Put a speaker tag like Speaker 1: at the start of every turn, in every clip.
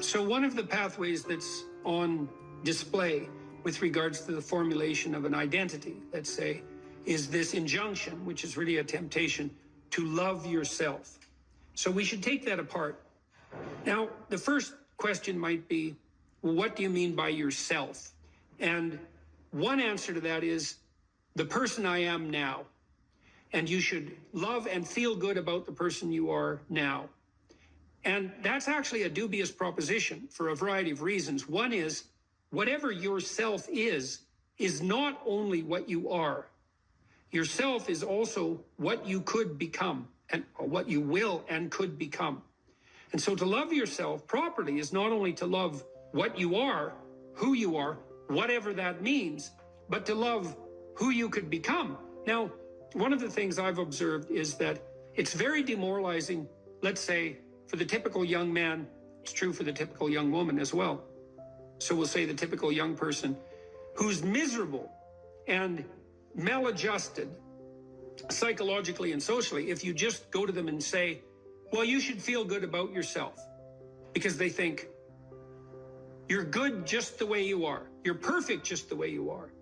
Speaker 1: So one of the pathways that's on display with regards to the formulation of an identity, let's say, is this injunction, which is really a temptation to love yourself. So we should take that apart. Now, the first question might be, well, what do you mean by yourself? And one answer to that is the person I am now. And you should love and feel good about the person you are now. And that's actually a dubious proposition for a variety of reasons. One is, whatever yourself is not only what you are. Yourself is also what you could become, and what you will and could become. And so to love yourself properly is not only to love what you are, who you are, whatever that means, but to love who you could become. Now, one of the things I've observed is that it's very demoralizing, let's say, for the typical young man. It's true for the typical young woman as well. So we'll say the typical young person who's miserable and maladjusted psychologically and socially, if you just go to them and say, well, you should feel good about yourself, because they think you're good just the way you are. You're perfect just the way you are.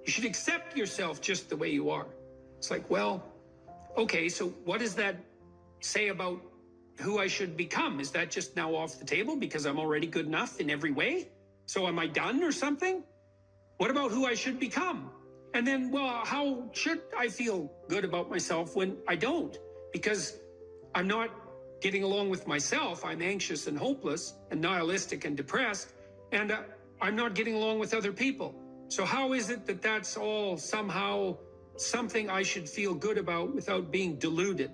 Speaker 1: You should accept yourself just the way you are. It's like, well, okay, so what does that say about who I should become? Is that just now off the table because I'm already good enough in every way? So am I done or something? What about who I should become? And then, well, how should I feel good about myself when I don't? Because I'm not getting along with myself. I'm anxious and hopeless and nihilistic and depressed, and I'm not getting along with other people. So how is it that that's all somehow something I should feel good about without being deluded?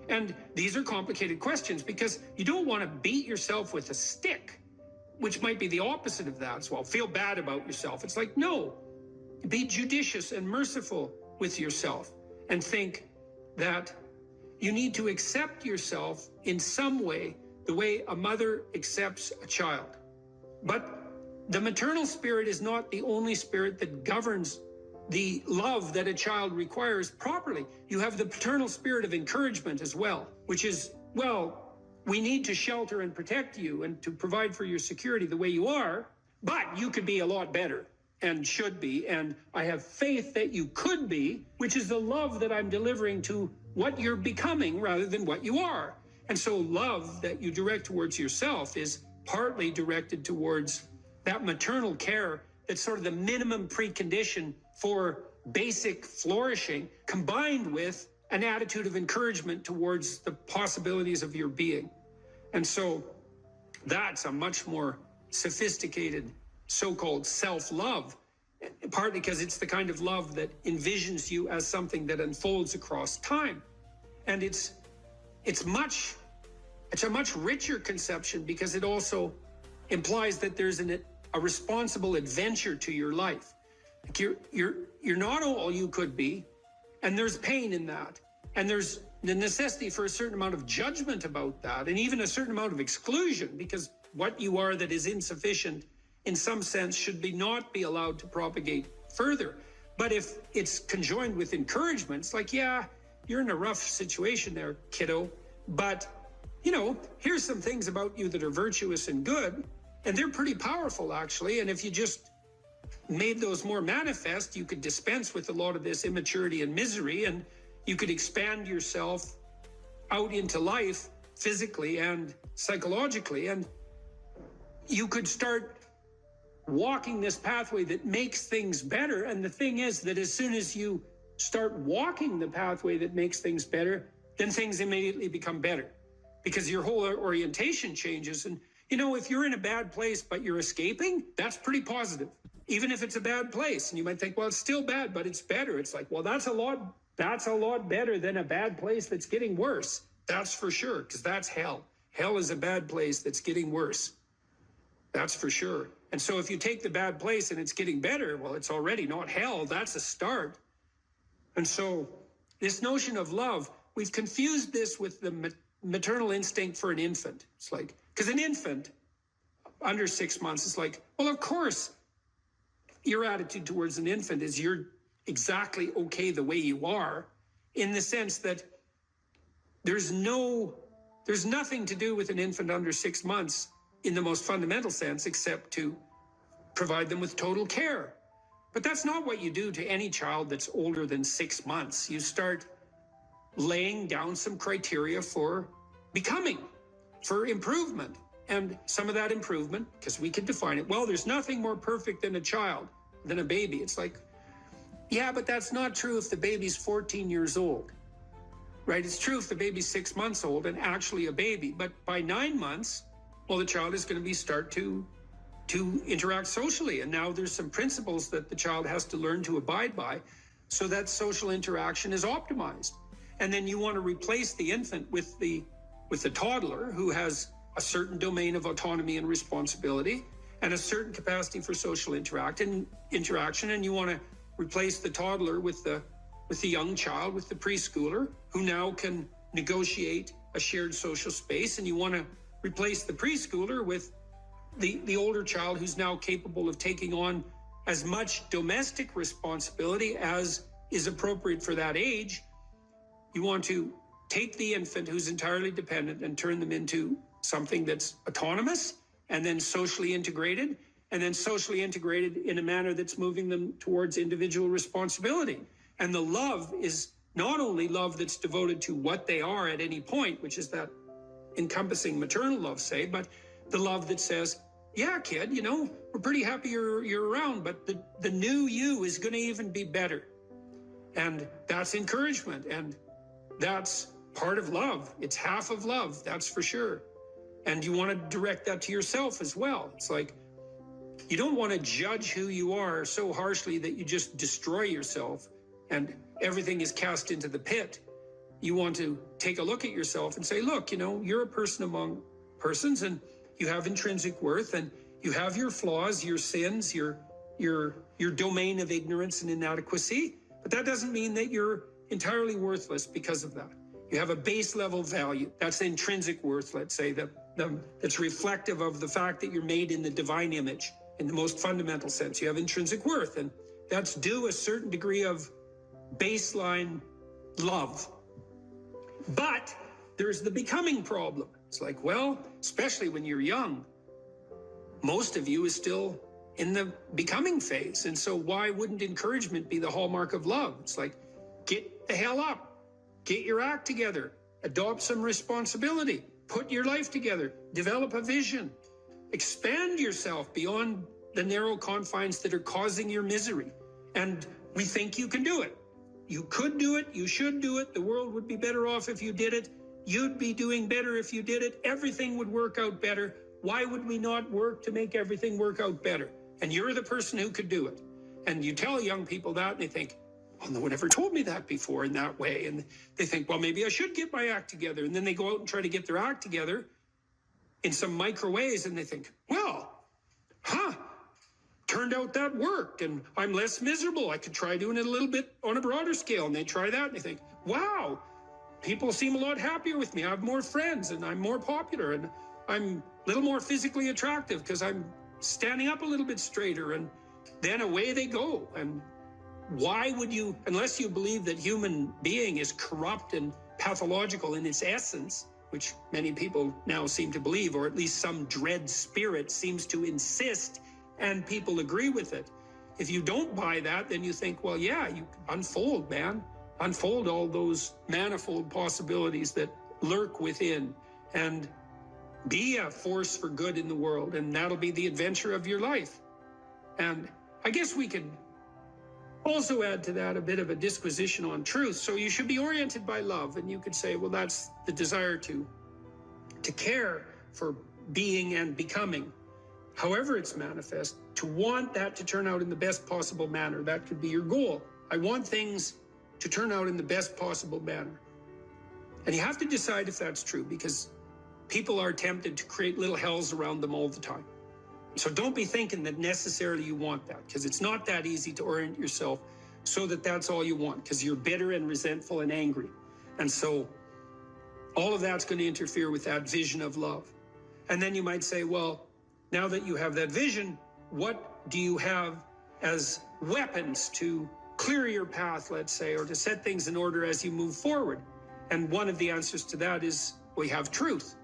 Speaker 1: And these are complicated questions, because you don't want to beat yourself with a stick, which might be the opposite of that as well. Feel bad about yourself. It's like, no, be judicious and merciful with yourself and think that you need to accept yourself in some way, the way a mother accepts a child. But the maternal spirit is not the only spirit that governs the love that a child requires properly. You have the paternal spirit of encouragement as well, which is, well, we need to shelter and protect you and to provide for your security the way you are, but you could be a lot better and should be, and I have faith that you could be, which is the love that I'm delivering to what you're becoming rather than what you are. And so love that you direct towards yourself is partly directed towards that maternal care that's sort of the minimum precondition for basic flourishing, combined with an attitude of encouragement towards the possibilities of your being. And so that's a much more sophisticated so-called self-love, partly because it's the kind of love that envisions you as something that unfolds across time. And it's a much richer conception, because it also implies that there's a responsible adventure to your life. Like you're not all you could be, and there's pain in that, and there's the necessity for a certain amount of judgment about that, and even a certain amount of exclusion, because what you are that is insufficient in some sense should not be allowed to propagate further. But if it's conjoined with encouragement, it's like, yeah, you're in a rough situation there, kiddo, but here's some things about you that are virtuous and good, and they're pretty powerful actually, and if you just made those more manifest, you could dispense with a lot of this immaturity and misery, and you could expand yourself out into life physically and psychologically, and you could start walking this pathway that makes things better. And the thing is that as soon as you start walking the pathway that makes things better, then things immediately become better, because your whole orientation changes. And if you're in a bad place but you're escaping, that's pretty positive, even if it's a bad place. And you might think, well, it's still bad, but it's better. It's like, well, that's a lot better than a bad place that's getting worse. That's for sure, because that's hell. Hell is a bad place that's getting worse. That's for sure. And so if you take the bad place and it's getting better, well, it's already not hell. That's a start. And so this notion of love, we've confused this with the maternal instinct for an infant. It's like, because an infant under 6 months is like, well, of course, your attitude towards an infant is you're exactly okay the way you are, in the sense that there's nothing to do with an infant under 6 months in the most fundamental sense, except to provide them with total care. But that's not what you do to any child that's older than 6 months. You start laying down some criteria for becoming, for improvement. And some of that improvement, because we can define it, well, there's nothing more perfect than a child, than a baby. It's like, yeah, but that's not true if the baby's 14 years old, right? It's true if the baby's 6 months old and actually a baby. But by 9 months, well, the child is going to start to interact socially. And now there's some principles that the child has to learn to abide by so that social interaction is optimized. And then you want to replace the infant with the toddler who has a certain domain of autonomy and responsibility and a certain capacity for social interaction. And you want to replace the toddler with the young child, with the preschooler, who now can negotiate a shared social space. And you want to replace the preschooler with the older child who's now capable of taking on as much domestic responsibility as is appropriate for that age. You want to take the infant who's entirely dependent and turn them into something that's autonomous and then socially integrated in a manner that's moving them towards individual responsibility. And the love is not only love that's devoted to what they are at any point, which is that encompassing maternal love, say, but the love that says, yeah, kid, you know, we're pretty happy you're around, but the new you is going to even be better. And that's encouragement. And that's part of love. It's half of love, that's for sure. And you want to direct that to yourself as well. It's like, you don't want to judge who you are so harshly that you just destroy yourself and everything is cast into the pit. You want to take a look at yourself and say, look, you know, you're a person among persons and you have intrinsic worth and you have your flaws, your sins, your domain of ignorance and inadequacy. But that doesn't mean that you're entirely worthless because of that. You have a base level value. That's intrinsic worth, let's say, that's reflective of the fact that you're made in the divine image in the most fundamental sense. You have intrinsic worth, and that's due a certain degree of baseline love. But there's the becoming problem. It's like, well, especially when you're young, most of you is still in the becoming phase. And so why wouldn't encouragement be the hallmark of love? It's like, get the hell up, get your act together, adopt some responsibility, put your life together, develop a vision, expand yourself beyond the narrow confines that are causing your misery. And we think you can do it. You could do it. You should do it. The world would be better off if you did it. You'd be doing better if you did it. Everything would work out better. Why would we not work to make everything work out better? And you're the person who could do it. And you tell young people that and they think, well, no one ever told me that before in that way. And they think, well, maybe I should get my act together. And then they go out and try to get their act together in some micro ways. And they think, well, turned out that worked. And I'm less miserable. I could try doing it a little bit on a broader scale. And they try that and they think, wow, people seem a lot happier with me. I have more friends and I'm more popular and I'm a little more physically attractive because I'm standing up a little bit straighter. And then away they go. And why would you, unless you believe that human being is corrupt and pathological in its essence, which many people now seem to believe, or at least some dread spirit seems to insist, and people agree with it. If you don't buy that, then you think, well, yeah, you unfold, man. Unfold all those manifold possibilities that lurk within and be a force for good in the world. And that'll be the adventure of your life. And I guess we could also add to that a bit of a disquisition on truth. So you should be oriented by love. And you could say, well, that's the desire to care for being and becoming, however it's manifest, to want that to turn out in the best possible manner. That could be your goal. I want things to turn out in the best possible manner. And you have to decide if that's true, because people are tempted to create little hells around them all the time. So don't be thinking that necessarily you want that, because it's not that easy to orient yourself so that that's all you want, because you're bitter and resentful and angry. And so all of that's going to interfere with that vision of love. And then you might say, well, now that you have that vision, what do you have as weapons to clear your path, let's say, or to set things in order as you move forward? And one of the answers to that is we have truth.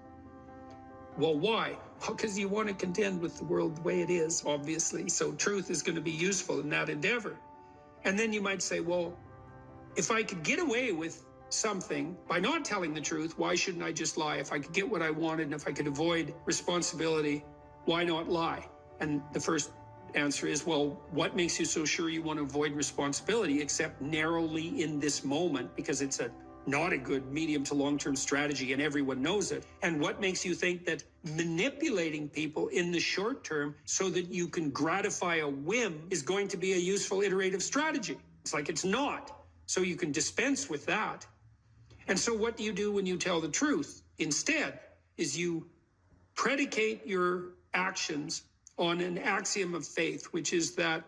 Speaker 1: Well, why? Well, because you want to contend with the world the way it is, obviously. So truth is going to be useful in that endeavor. And then you might say, well, if I could get away with something by not telling the truth, why shouldn't I just lie? If I could get what I wanted and if I could avoid responsibility, why not lie? And the first answer is, well, what makes you so sure you want to avoid responsibility except narrowly in this moment, because it's not a good medium to long-term strategy and everyone knows it. And what makes you think that manipulating people in the short term so that you can gratify a whim is going to be a useful iterative strategy? It's like it's not. So you can dispense with that. And so what do you do when you tell the truth? Instead, is you predicate your actions on an axiom of faith, which is that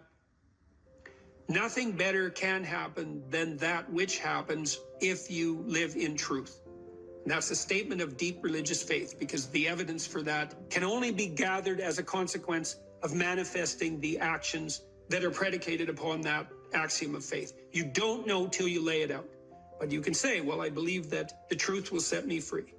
Speaker 1: nothing better can happen than that which happens if you live in truth. And that's a statement of deep religious faith, because the evidence for that can only be gathered as a consequence of manifesting the actions that are predicated upon that axiom of faith. You don't know till you lay it out. But you can say, well, I believe that the truth will set me free.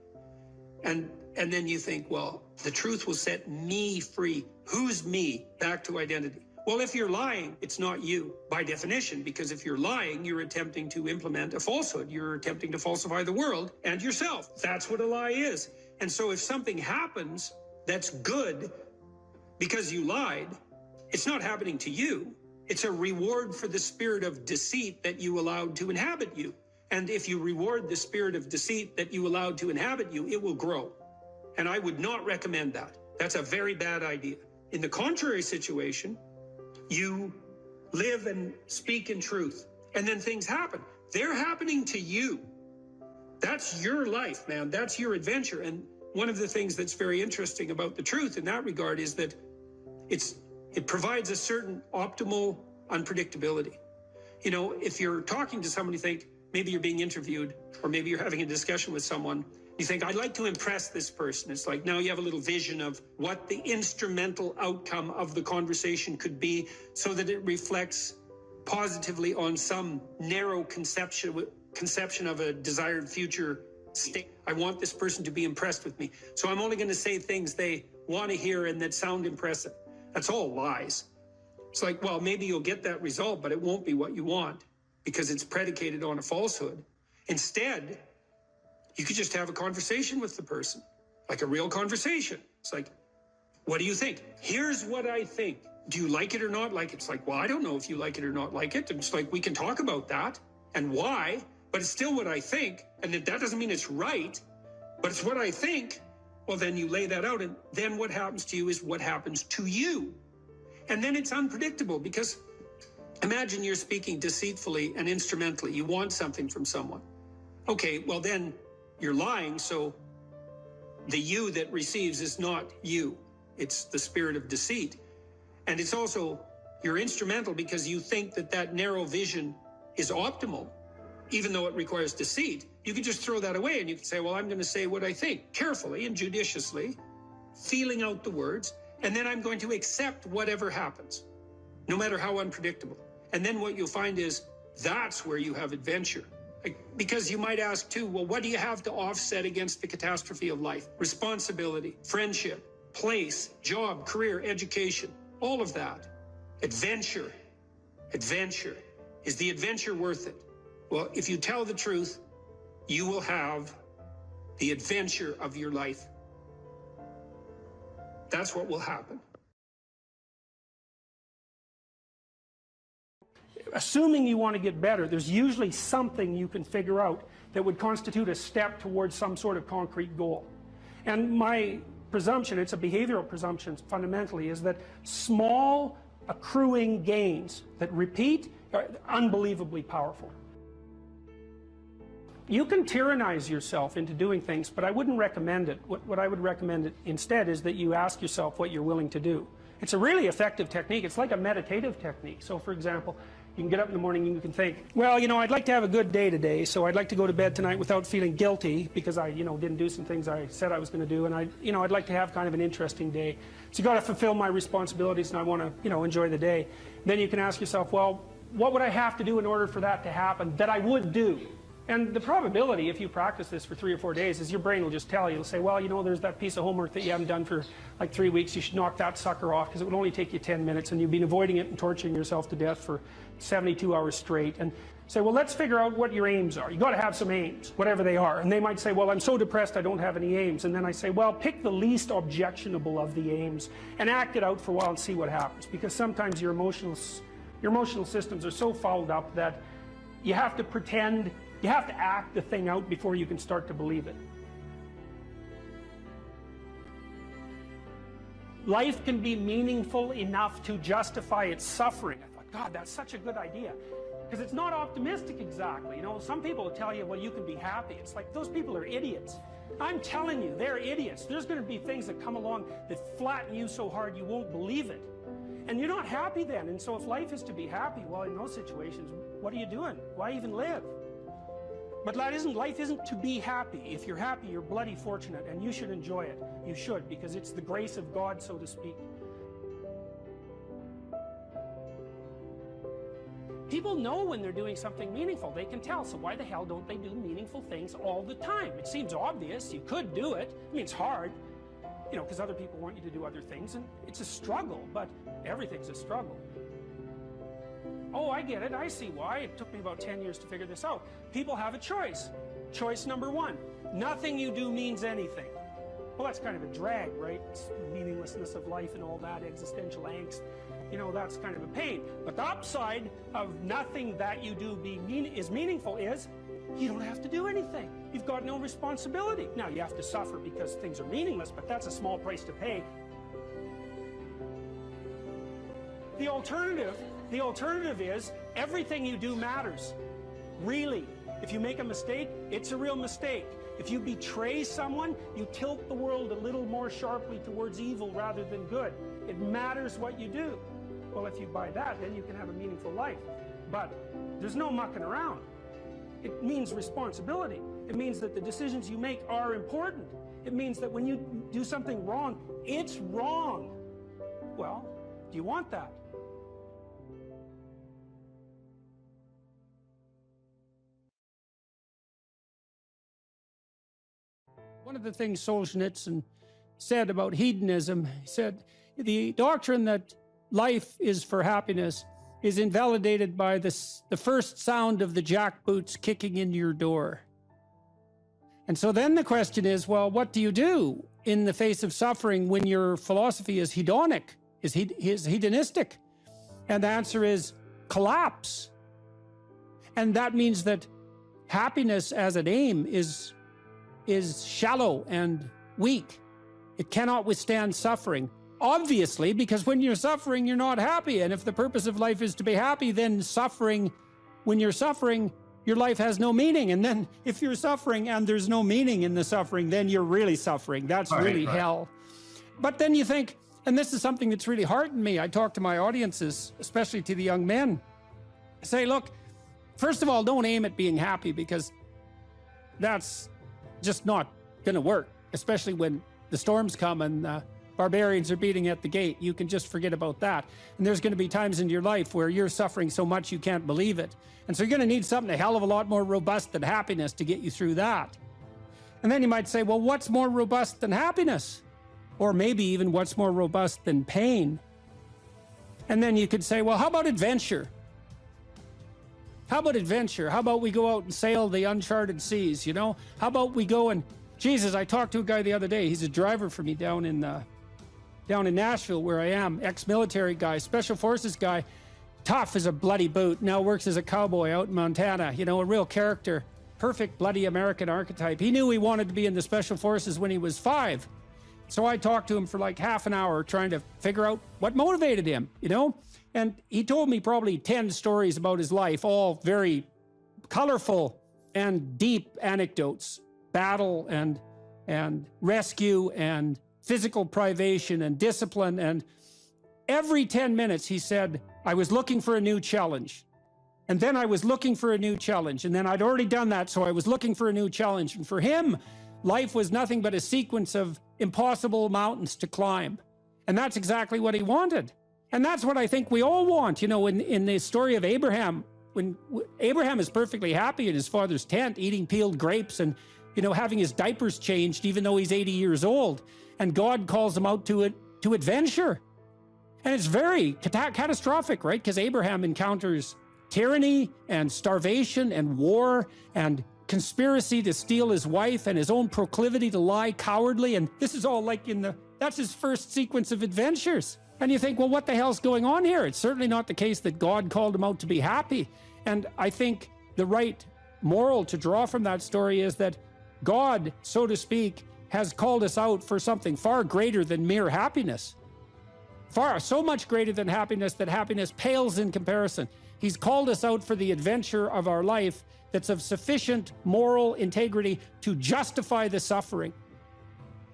Speaker 1: And then you think, well, the truth will set me free. Who's me? Back to identity. Well, if you're lying, it's not you by definition, because if you're lying, you're attempting to implement a falsehood. You're attempting to falsify the world and yourself. That's what a lie is. And so if something happens that's good because you lied, it's not happening to you. It's a reward for the spirit of deceit that you allowed to inhabit you. And if you reward the spirit of deceit that you allowed to inhabit you, it will grow. And I would not recommend that. That's a very bad idea. In the contrary situation, you live and speak in truth, and then things happen. They're happening to you. That's your life, man. That's your adventure. And one of the things that's very interesting about the truth in that regard is that it provides a certain optimal unpredictability. You know, if you're talking to someone, you think, maybe you're being interviewed, or maybe you're having a discussion with someone, you think, I'd like to impress this person. It's like now you have a little vision of what the instrumental outcome of the conversation could be so that it reflects positively on some narrow conception of a desired future state. I want this person to be impressed with me. So I'm only going to say things they want to hear and that sound impressive. That's all lies. It's like, well, maybe you'll get that result, but it won't be what you want because it's predicated on a falsehood. Instead, you could just have a conversation with the person, like a real conversation. It's like, what do you think? Here's what I think. Do you like it or not like it? It's like, well, I don't know if you like it or not like it. It's like, we can talk about that and why, but it's still what I think. And that doesn't mean it's right, but it's what I think. Well, then you lay that out, and then what happens to you is what happens to you. And then it's unpredictable, because imagine you're speaking deceitfully and instrumentally. You want something from someone. Okay, well then you're lying, so the you that receives is not you. It's the spirit of deceit. And it's also, you're instrumental because you think that that narrow vision is optimal, even though it requires deceit. You can just throw that away and you can say, well, I'm going to say what I think, carefully and judiciously, feeling out the words, and then I'm going to accept whatever happens, no matter how unpredictable. And then what you'll find is that's where you have adventure. Because you might ask too, well, what do you have to offset against the catastrophe of life? Responsibility, friendship, place, job, career, education, all of that. Adventure. Adventure. Is the adventure worth it? Well, if you tell the truth, you will have the adventure of your life. That's what will happen.
Speaker 2: Assuming you want to get better, there's usually something you can figure out that would constitute a step towards some sort of concrete goal. And my presumption, it's a behavioral presumption fundamentally, is that small accruing gains that repeat are unbelievably powerful. You can tyrannize yourself into doing things, but I wouldn't recommend it. What I would recommend instead is that you ask yourself what you're willing to do. It's a really effective technique. It's like a meditative technique. So for example, you can get up in the morning and you can think, well, you know, I'd like to have a good day today, so I'd like to go to bed tonight without feeling guilty because I, didn't do some things I said I was going to do, and I'd like to have kind of an interesting day. So you got to fulfill my responsibilities, and I want to, enjoy the day. Then you can ask yourself, well, what would I have to do in order for that to happen that I would do? And the probability, if you practice this for 3 or 4 days, is your brain will just tell you, it'll say, well, you know, there's that piece of homework that you haven't done for like 3 weeks, you should knock that sucker off because it would only take you 10 minutes and you've been avoiding it and torturing yourself to death for 72 hours straight. And say, well, let's figure out what your aims are. You got to have some aims, whatever they are. And they might say, well, I'm so depressed I don't have any aims. And then I say, well, pick the least objectionable of the aims and act it out for a while and see what happens. Because sometimes your emotional systems are so fouled up that you have to pretend, you have to act the thing out before you can start to believe it. Life can be meaningful enough to justify its suffering. I thought, God, that's such a good idea. Because it's not optimistic exactly. You know, some people will tell you, well, you can be happy. It's like, those people are idiots. I'm telling you, they're idiots. There's going to be things that come along that flatten you so hard you won't believe it. And you're not happy then. And so if life is to be happy, well, in those situations, what are you doing? Why even live? But life isn't to be happy. If you're happy, you're bloody fortunate, and you should enjoy it. You should, because it's the grace of God, so to speak. People know when they're doing something meaningful. They can tell. So why the hell don't they do meaningful things all the time? It seems obvious. You could do it. I mean, it's hard, you know, because other people want you to do other things, and it's a struggle, but everything's a struggle. Oh, I get it. I see why. It took me about 10 years to figure this out. People have a choice. Choice number one, nothing you do means anything. Well, that's kind of a drag, right? It's meaninglessness of life and all that, existential angst. You know, that's kind of a pain. But the upside of nothing that you do is meaningful is you don't have to do anything. You've got no responsibility. Now, you have to suffer because things are meaningless, but that's a small price to pay. The alternative is everything you do matters. Really. If you make a mistake, it's a real mistake. If you betray someone, you tilt the world a little more sharply towards evil rather than good. It matters what you do. Well, if you buy that, then you can have a meaningful life. But there's no mucking around. It means responsibility. It means that the decisions you make are important. It means that when you do something wrong, it's wrong. Well, do you want that? One of the things Solzhenitsyn said about hedonism, he said, the doctrine that life is for happiness is invalidated by the first sound of the jackboots kicking into your door. And so then the question is, well, what do you do in the face of suffering when your philosophy is hedonic, is hedonistic? And the answer is collapse. And that means that happiness as an aim is shallow and weak. It cannot withstand suffering. Obviously, because when you're suffering, you're not happy. And if the purpose of life is to be happy, then when you're suffering, your life has no meaning. And then if you're suffering and there's no meaning in the suffering, then you're really suffering. That's really hell. But then you think, and this is something that's really heartened me. I talk to my audiences, especially to the young men. I say, look, first of all, don't aim at being happy, because that's just not going to work, especially when the storms come and barbarians are beating at the gate. You can just forget about that. And there's going to be times in your life where you're suffering so much you can't believe it. And so you're going to need something a hell of a lot more robust than happiness to get you through that. And then you might say, well, what's more robust than happiness? Or maybe even what's more robust than pain? And then you could say, well, how about adventure? How about adventure? How about we go out and sail the uncharted seas, you know? How about we go and, Jesus, I talked to a guy the other day. He's a driver for me down in Nashville, where I am, ex-military guy, special forces guy, tough as a bloody boot, now works as a cowboy out in Montana, you know, a real character, perfect bloody American archetype. He knew he wanted to be in the special forces when he was 5. So I talked to him for like half an hour trying to figure out what motivated him, you know? And he told me probably 10 stories about his life, all very colorful and deep anecdotes, battle and rescue and physical privation and discipline. And every 10 minutes he said, I was looking for a new challenge. And then I was looking for a new challenge. And then I'd already done that, so I was looking for a new challenge. And for him, life was nothing but a sequence of impossible mountains to climb. And that's exactly what he wanted. And that's what I think we all want. You know, in the story of Abraham, When Abraham is perfectly happy in his father's tent, eating peeled grapes and, having his diapers changed, even though he's 80 years old, and God calls him out to adventure. And it's very catastrophic, right? Because Abraham encounters tyranny and starvation and war and conspiracy to steal his wife and his own proclivity to lie cowardly. And this is all like that's his first sequence of adventures. And you think, well, what the hell's going on here? It's certainly not the case that God called him out to be happy. And I think the right moral to draw from that story is that God, so to speak, has called us out for something far greater than mere happiness. So much greater than happiness that happiness pales in comparison. He's called us out for the adventure of our life that's of sufficient moral integrity to justify the suffering.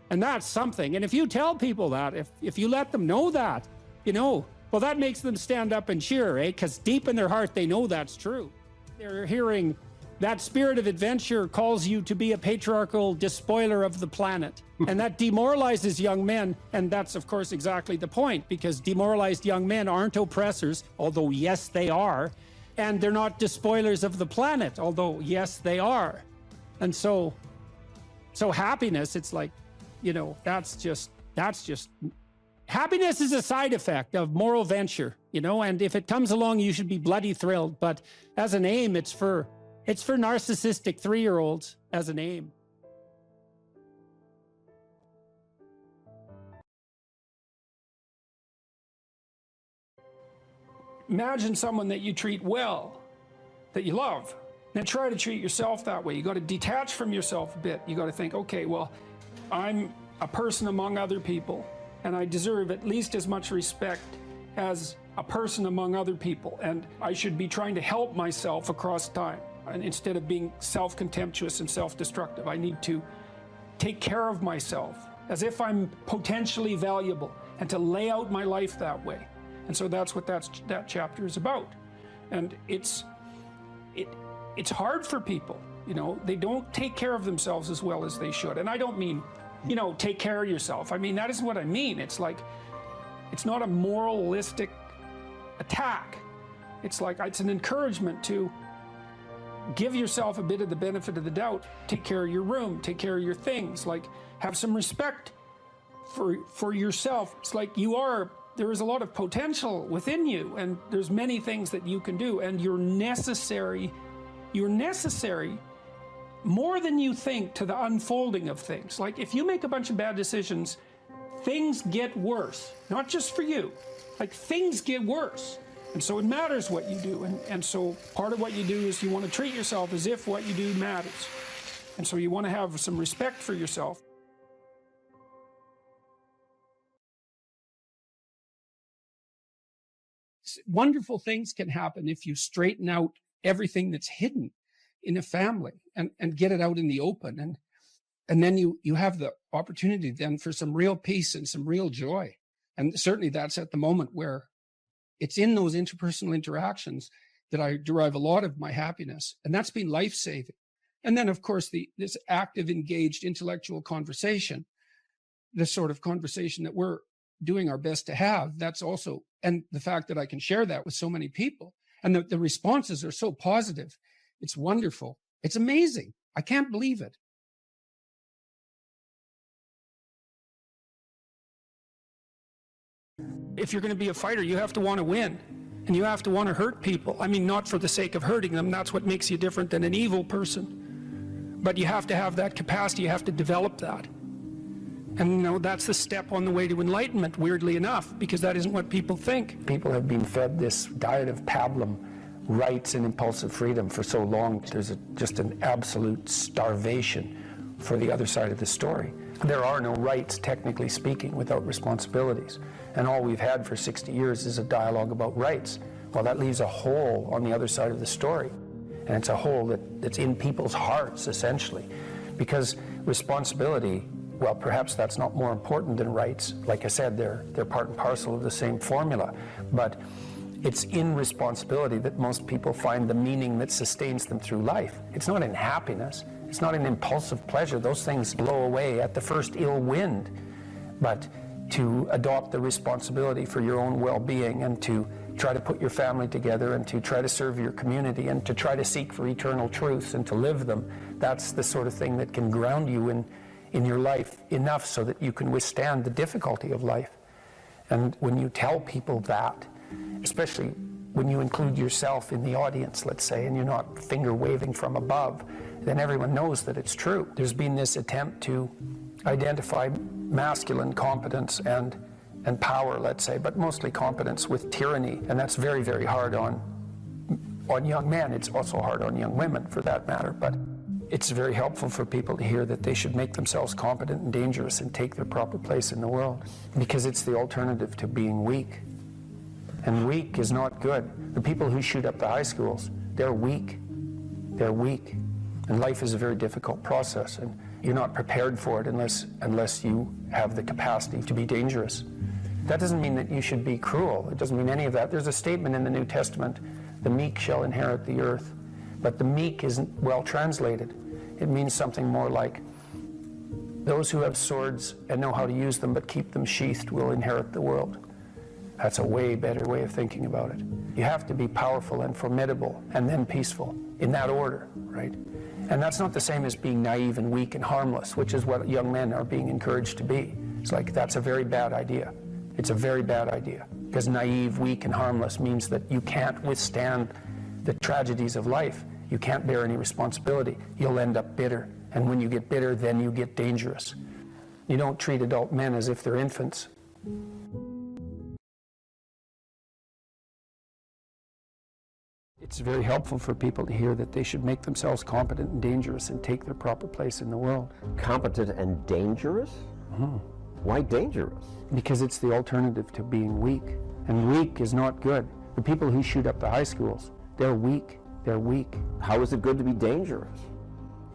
Speaker 2: And that's something. And if you tell people that, if you let them know that, well, that makes them stand up and cheer, eh? Because deep in their heart, they know that's true. They're hearing that spirit of adventure calls you to be a patriarchal despoiler of the planet. And that demoralizes young men. And that's, of course, exactly the point, because demoralized young men aren't oppressors, although, yes, they are. And they're not despoilers of the planet, although, yes, they are. And so happiness, it's like, that's just happiness is a side effect of moral venture, and if it comes along, you should be bloody thrilled. But as an aim, it's for narcissistic 3-year-olds as an aim. Imagine someone that you treat well, that you love. Now try to treat yourself that way. You got to detach from yourself a bit. You got to think, okay, well, I'm a person among other people, and I deserve at least as much respect as a person among other people, and I should be trying to help myself across time. And instead of being self-contemptuous and self-destructive, I need to take care of myself as if I'm potentially valuable, and to lay out my life that way. And so that's what that chapter is about. And it's hard for people, they don't take care of themselves as well as they should. And I don't mean, take care of yourself. I mean, that isn't what I mean. It's like, it's not a moralistic attack. It's like, it's an encouragement to give yourself a bit of the benefit of the doubt. Take care of your room, take care of your things, like have some respect for yourself. It's like there is a lot of potential within you, and there's many things that you can do, and you're necessary more than you think to the unfolding of things. Like if you make a bunch of bad decisions, things get worse, not just for you, like things get worse. And so it matters what you do. And so part of what you do is you want to treat yourself as if what you do matters. And so you want to have some respect for yourself. Wonderful things can happen if you straighten out everything that's hidden in a family and get it out in the open. And then you have the opportunity then for some real peace and some real joy. And certainly that's at the moment where it's in those interpersonal interactions that I derive a lot of my happiness. And that's been life-saving. And then, of course, this active, engaged intellectual conversation, this sort of conversation that we're doing our best to have, that's also, and the fact that I can share that with so many people, and the responses are so positive. It's wonderful. It's amazing. I can't believe it. If you're going to be a fighter, you have to want to win, and you have to want to hurt people. I mean, not for the sake of hurting them. That's what makes you different than an evil person. But you have to have that capacity. You have to develop that. And, that's the step on the way to enlightenment, weirdly enough, because that isn't what people think. People have been fed this diet of pablum, rights and impulsive freedom for so long. There's just an absolute starvation for the other side of the story. There are no rights, technically speaking, without responsibilities. And all we've had for 60 years is a dialogue about rights. Well, that leaves a hole on the other side of the story. And it's a hole that's in people's hearts, essentially. Because responsibility, well, perhaps that's not more important than rights. Like I said, they're part and parcel of the same formula. But it's in responsibility that most people find the meaning that sustains them through life. It's not in happiness. It's not in impulsive pleasure. Those things blow away at the first ill wind. But to adopt the responsibility for your own well-being and to
Speaker 3: try to put your family together and to try to serve your community and to try to seek for eternal truths and to live them. That's the sort of thing that can ground you in your life enough so that you can withstand the difficulty of life. And when you tell people that, especially when you include yourself in the audience, let's say, and you're not finger waving from above, then everyone knows that it's true. There's been this attempt to identify masculine competence and power, let's say, but mostly competence with tyranny, and that's very, very hard on young men. It's also hard on young women, for that matter, but it's very helpful for people to hear that they should make themselves competent and dangerous and take their proper place in the world, because it's the alternative to being weak. And weak is not good. The people who shoot up the high schools, they're weak. They're weak. And life is a very difficult process, and you're not prepared for it unless you have the capacity to be dangerous. That doesn't mean that you should be cruel. It doesn't mean any of that. There's a statement in the New Testament, the meek shall inherit the earth. But the meek isn't well translated. It means something more like, those who have swords and know how to use them but keep them sheathed will inherit the world. That's a way better way of thinking about it. You have to be powerful and formidable and then peaceful, in that order, right? And that's not the same as being naive and weak and harmless, which is what young men are being encouraged to be. It's like, that's a very bad idea. It's a very bad idea, because naive, weak, and harmless means that you can't withstand the tragedies of life. You can't bear any responsibility. You'll end up bitter. And when you get bitter, then you get dangerous. You don't treat adult men as if they're infants. It's very helpful for people to hear that they should make themselves competent and dangerous and take their proper place in the world.
Speaker 4: Competent and dangerous?
Speaker 3: Mm-hmm.
Speaker 4: Why dangerous?
Speaker 3: Because it's the alternative to being weak. And weak is not good. The people who shoot up the high schools, they're weak. They're weak.
Speaker 4: How is it good to be dangerous?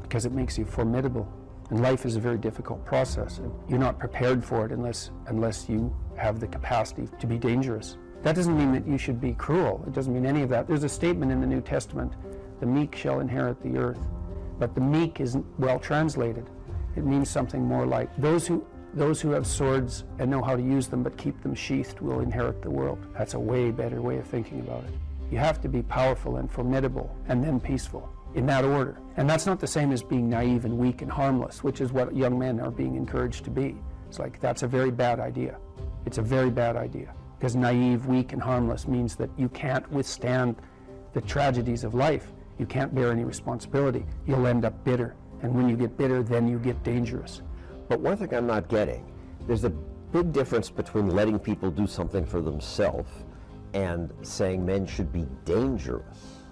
Speaker 3: Because it makes you formidable. And life is a very difficult process. And you're not prepared for it unless you have the capacity to be dangerous. That doesn't mean that you should be cruel. It doesn't mean any of that. There's a statement in the New Testament, the meek shall inherit the earth. But the meek isn't well translated. It means something more like, those who have swords and know how to use them but keep them sheathed will inherit the world. That's a way better way of thinking about it. You have to be powerful and formidable and then peaceful, in that order. And that's not the same as being naive and weak and harmless, which is what young men are being encouraged to be. It's like, that's a very bad idea. It's a very bad idea. Because naive, weak, and harmless means that you can't withstand the tragedies of life. You can't bear any responsibility. You'll end up bitter. And when you get bitter, then you get dangerous.
Speaker 4: But one thing I'm not getting, there's a big difference between letting people do something for themselves and saying men should be dangerous.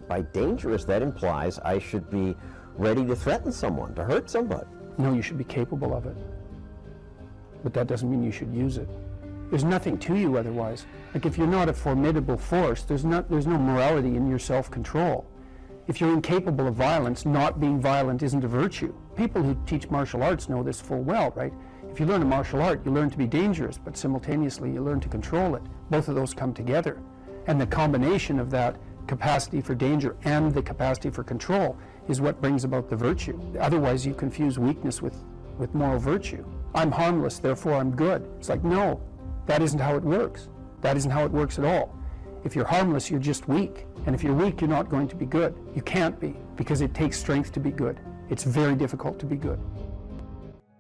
Speaker 4: By dangerous, that implies I should be ready to threaten someone, to hurt somebody.
Speaker 3: No, you should be capable of it. But that doesn't mean you should use it. There's nothing to you otherwise. Like, if you're not a formidable force, there's no morality in your self-control. If you're incapable of violence, not being violent isn't a virtue. People who teach martial arts know this full well, right? If you learn a martial art, you learn to be dangerous, but simultaneously you learn to control it. Both of those come together. And the combination of that capacity for danger and the capacity for control is what brings about the virtue. Otherwise, you confuse weakness with moral virtue. I'm harmless, therefore I'm good. It's like, no, that isn't how it works. That isn't how it works at all. If you're harmless, you're just weak. And if you're weak, you're not going to be good. You can't be, because it takes strength to be good. It's very difficult to be good.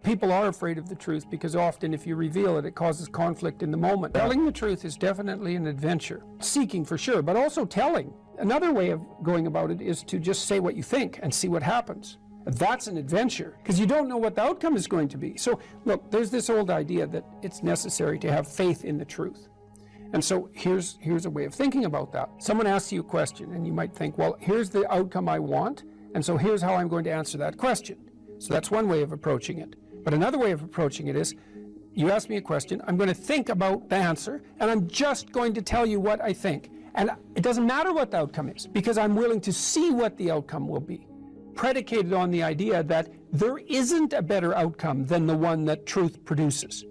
Speaker 3: People are afraid of the truth because often if you reveal it, it causes conflict in the moment. Telling the truth is definitely an adventure. Seeking for sure, but also telling. Another way of going about it is to just say what you think and see what happens. That's an adventure, because you don't know what the outcome is going to be. So look, there's this old idea that it's necessary to have faith in the truth. And so here's a way of thinking about that. Someone asks you a question and you might think, well, here's the outcome I want, and so here's how I'm going to answer that question. So that's one way of approaching it. But another way of approaching it is, you ask me a question, I'm going to think about the answer, and I'm just going to tell you what I think. And it doesn't matter what the outcome is, because I'm willing to see what the outcome will be, predicated on the idea that there isn't a better outcome than the one that truth produces.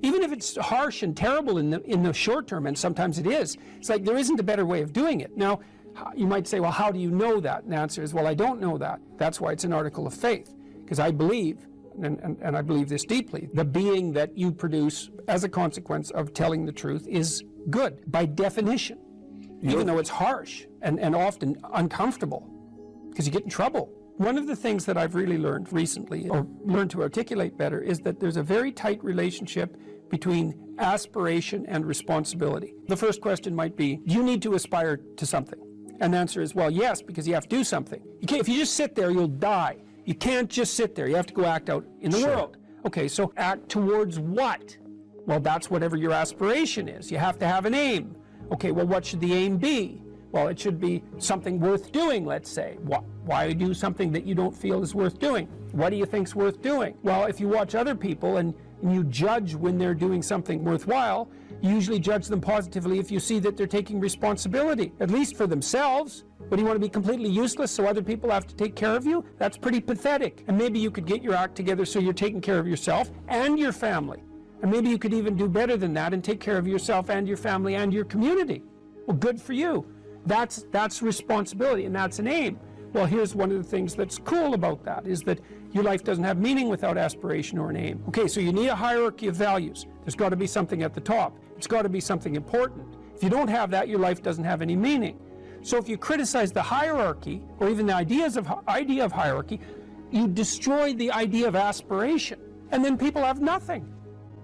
Speaker 3: Even if it's harsh and terrible in the short term, and sometimes it is, it's like there isn't a better way of doing it. Now, you might say, well, how do you know that? And the answer is, well, I don't know that. That's why it's an article of faith, because I believe, and I believe this deeply, the being that you produce as a consequence of telling the truth is good by definition, even though it's harsh and often uncomfortable, because you get in trouble. One of the things that I've really learned recently, or learned to articulate better, is that there's a very tight relationship between aspiration and responsibility. The first question might be, do you need to aspire to something? And the answer is, well, yes, because you have to do something. You can't, if you just sit there, you'll die. You can't just sit there. You have to go act out in the world. Okay, so act towards what? Well, that's whatever your aspiration is. You have to have an aim. Okay, well, what should the aim be? Well, it should be something worth doing, let's say. Why do something that you don't feel is worth doing? What do you think's worth doing? Well, if you watch other people and you judge when they're doing something worthwhile, you usually judge them positively if you see that they're taking responsibility, at least for themselves. But do you want to be completely useless so other people have to take care of you? That's pretty pathetic. And maybe you could get your act together so you're taking care of yourself and your family. And maybe you could even do better than that and take care of yourself and your family and your community. Well, good for you. That's responsibility, and that's an aim. Well, here's one of the things that's cool about that, is that your life doesn't have meaning without aspiration or an aim. Okay, so you need a hierarchy of values. There's got to be something at the top. It's got to be something important. If you don't have that, your life doesn't have any meaning. So if you criticize the hierarchy, or even the idea of hierarchy, you destroy the idea of aspiration, and then people have nothing.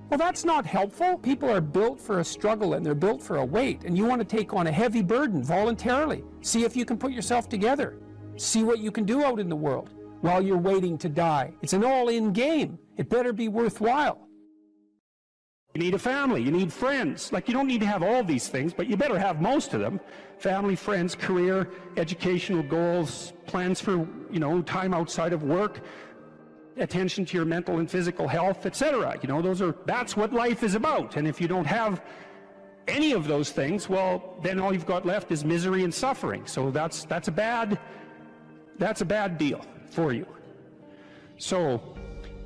Speaker 3: Well, that's not helpful. People are built for a struggle, and they're built for a weight, and you want to take on a heavy burden voluntarily. See if you can put yourself together. See what you can do out in the world while you're waiting to die. It's an all-in game. It better be worthwhile.
Speaker 2: You need a family, you need friends. Like, you don't need to have all these things, but you better have most of them. Family, friends, career, educational goals, plans for, time outside of work, attention to your mental and physical health, etc. That's what life is about. And if you don't have any of those things, well, then all you've got left is misery and suffering. So that's a bad deal for you. So,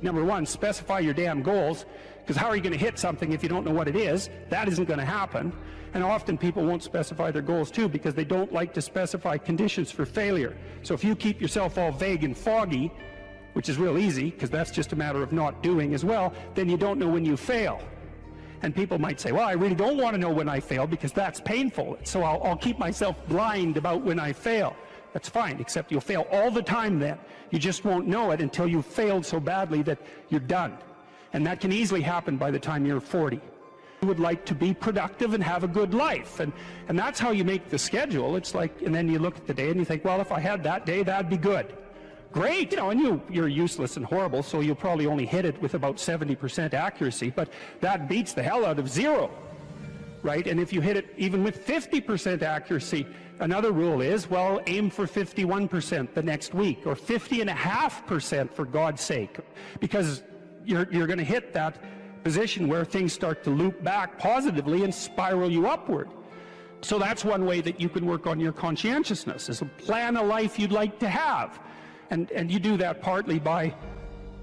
Speaker 2: number one, specify your damn goals, because how are you going to hit something if you don't know what it is? That isn't going to happen. And often people won't specify their goals too, because they don't like to specify conditions for failure. So if you keep yourself all vague and foggy, which is real easy, because that's just a matter of not doing as well, then you don't know when you fail. And people might say, well, I really don't want to know when I fail because that's painful, so I'll keep myself blind about when I fail. That's fine, except you'll fail all the time then. You just won't know it until you've failed so badly that you're done. And that can easily happen by the time you're 40. You would like to be productive and have a good life. And that's how you make the schedule. It's like, and then you look at the day and you think, well, if I had that day, that'd be good. Great, and you're useless and horrible, so you'll probably only hit it with about 70% accuracy, but that beats the hell out of 0, right? And if you hit it even with 50% accuracy, another rule is, well, aim for 51% the next week, or 50.5% for God's sake, because you're going to hit that position where things start to loop back positively and spiral you upward. So that's one way that you can work on your conscientiousness, is to plan a life you'd like to have. And you do that partly by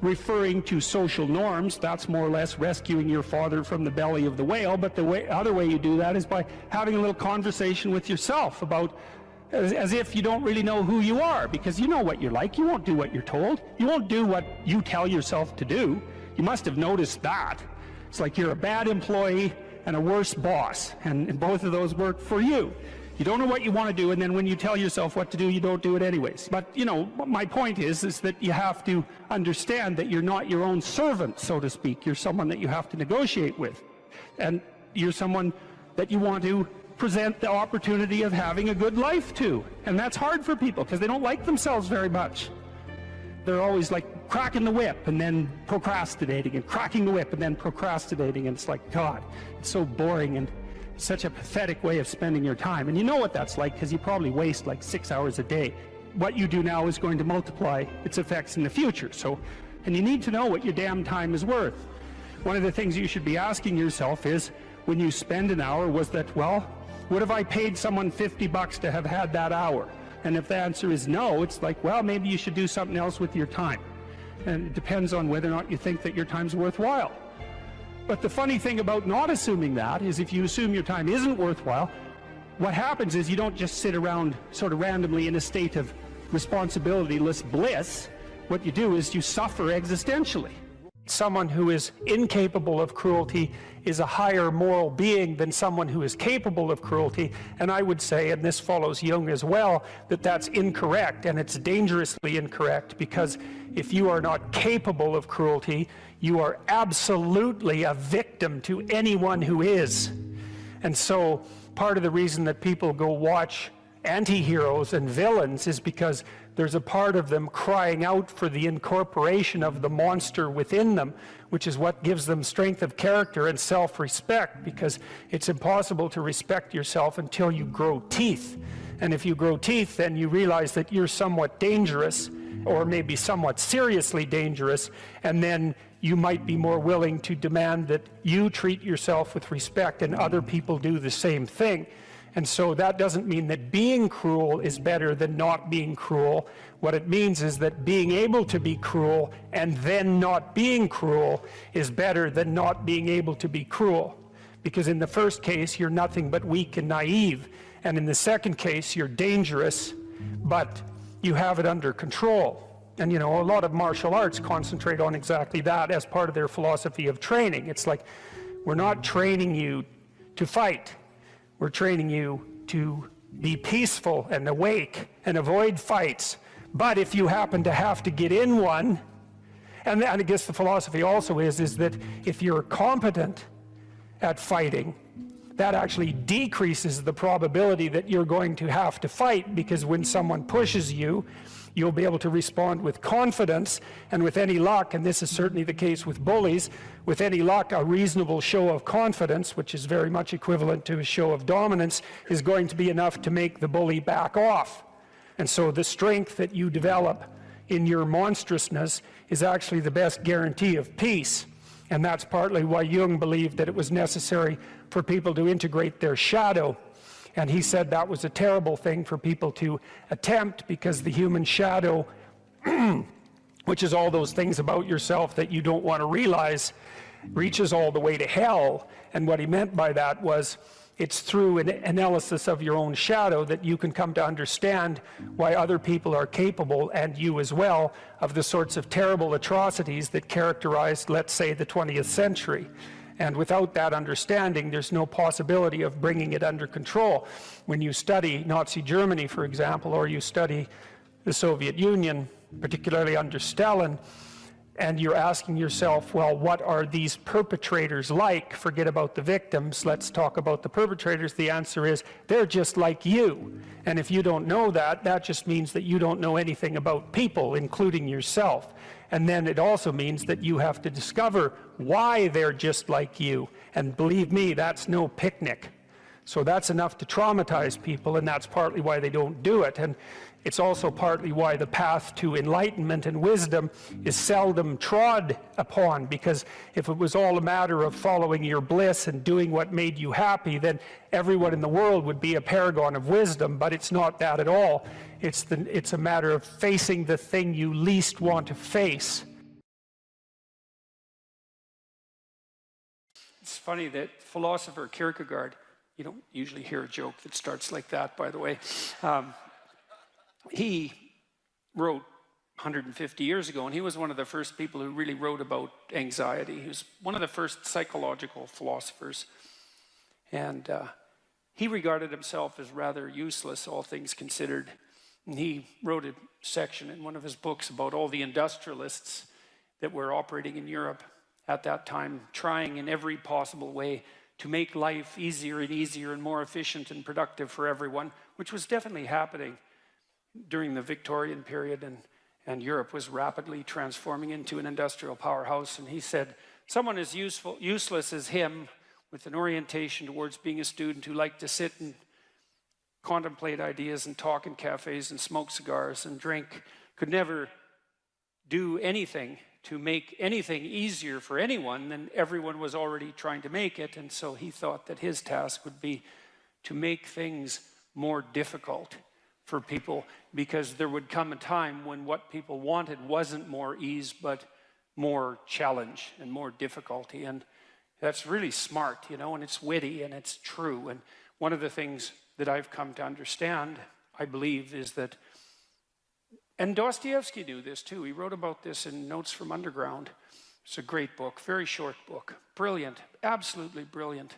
Speaker 2: referring to social norms. That's more or less rescuing your father from the belly of the whale. But the other way you do that is by having a little conversation with yourself about, as if you don't really know who you are, because you know what you're like. You won't do what you're told. You won't do what you tell yourself to do. You must have noticed that. It's like you're a bad employee and a worse boss, and both of those work for you. You don't know what you want to do, and then when you tell yourself what to do, you don't do it anyways. But, my point is that you have to understand that you're not your own servant, so to speak. You're someone that you have to negotiate with. And you're someone that you want to present the opportunity of having a good life to. And that's hard for people, because they don't like themselves very much. They're always like cracking the whip and then procrastinating, and cracking the whip and then procrastinating. And it's like, God, it's so boring and such a pathetic way of spending your time. And you know what that's like, because you probably waste like 6 hours a day. What you do now is going to multiply its effects in the future. And you need to know what your damn time is worth. One of the things you should be asking yourself is, when you spend an hour, was that, well, would have I paid someone $50 to have had that hour? And if the answer is no, it's like, well, maybe you should do something else with your time. And it depends on whether or not you think that your time's worthwhile. But the funny thing about not assuming that is, if you assume your time isn't worthwhile, what happens is you don't just sit around sort of randomly in a state of responsibility-less bliss. What you do is you suffer existentially. someone who is incapable of cruelty is a higher moral being than someone who is capable of cruelty. And I would say, and this follows Jung as well, that that's incorrect, and it's dangerously incorrect, because if you are not capable of cruelty, you are absolutely a victim to anyone who is. And so part of the reason that people go watch anti-heroes and villains is because there's a part of them crying out for the incorporation of the monster within them, which is what gives them strength of character and self-respect, because it's impossible to respect yourself until you grow teeth. And if you grow teeth, then you realize that you're somewhat dangerous, or maybe somewhat seriously dangerous, and then you might be more willing to demand that you treat yourself with respect and other people do the same thing. And so that doesn't mean that being cruel is better than not being cruel. What it means is that being able to be cruel and then not being cruel is better than not being able to be cruel. Because in the first case, you're nothing but weak and naive. And in the second case, you're dangerous, but you have it under control. And you know, a lot of martial arts concentrate on exactly that as part of their philosophy of training. It's like, we're not training you to fight. We're training you to be peaceful and awake and avoid fights. But if you happen to have to get in one, and I guess the philosophy also is that if you're competent at fighting, that actually decreases the probability that you're going to have to fight, because when someone pushes you, you'll be able to respond with confidence, and with any luck, and this is certainly the case with bullies, with any luck, a reasonable show of confidence, which is very much equivalent to a show of dominance, is going to be enough to make the bully back off. And so the strength that you develop in your monstrousness is actually the best guarantee of peace. And that's partly why Jung believed that it was necessary for people to integrate their shadow. And he said that was a terrible thing for people to attempt, because the human shadow, which is all those things about yourself that you don't want to realize, reaches all the way to hell. And what he meant by that was, it's through an analysis of your own shadow that you can come to understand why other people are capable, and you as well, of the sorts of terrible atrocities that characterized, let's say, the 20th century. And without that understanding, there's no possibility of bringing it under control. When you study Nazi Germany, for example, or you study the Soviet Union, particularly under Stalin, and you're asking yourself, well, what are these perpetrators like? Forget about the victims, let's talk about the perpetrators. The answer is, they're just like you. And if you don't know that, that just means that you don't know anything about people, including yourself. And then it also means that you have to discover why they're just like you. And believe me, that's no picnic. So that's enough to traumatize people, and that's partly why they don't do it. And it's also partly why the path to enlightenment and wisdom is seldom trod upon, because if it was all a matter of following your bliss and doing what made you happy, then everyone in the world would be a paragon of wisdom. But it's not that at all. It's a matter of facing the thing you least want to face. It's funny that philosopher Kierkegaard, you don't usually hear a joke that starts like that, by the way. He wrote 150 years ago, and he was one of the first people who really wrote about anxiety. He was one of the first psychological philosophers. And he regarded himself as rather useless, all things considered. And he wrote a section in one of his books about all the industrialists that were operating in Europe at that time, trying in every possible way to make life easier and easier and more efficient and productive for everyone, which was definitely happening during the Victorian period, and Europe was rapidly transforming into an industrial powerhouse. And he said, someone as useless as him, with an orientation towards being a student who liked to sit and contemplate ideas and talk in cafes and smoke cigars and drink, could never do anything to make anything easier for anyone than everyone was already trying to make it. And so he thought that his task would be to make things more difficult for people, because there would come a time when what people wanted wasn't more ease, but more challenge and more difficulty. And that's really smart, you know, and it's witty and it's true. And one of the things that I've come to understand, I believe, is that, and Dostoevsky knew this too, he wrote about this in Notes from Underground, It's a great book, very short book, brilliant, absolutely brilliant,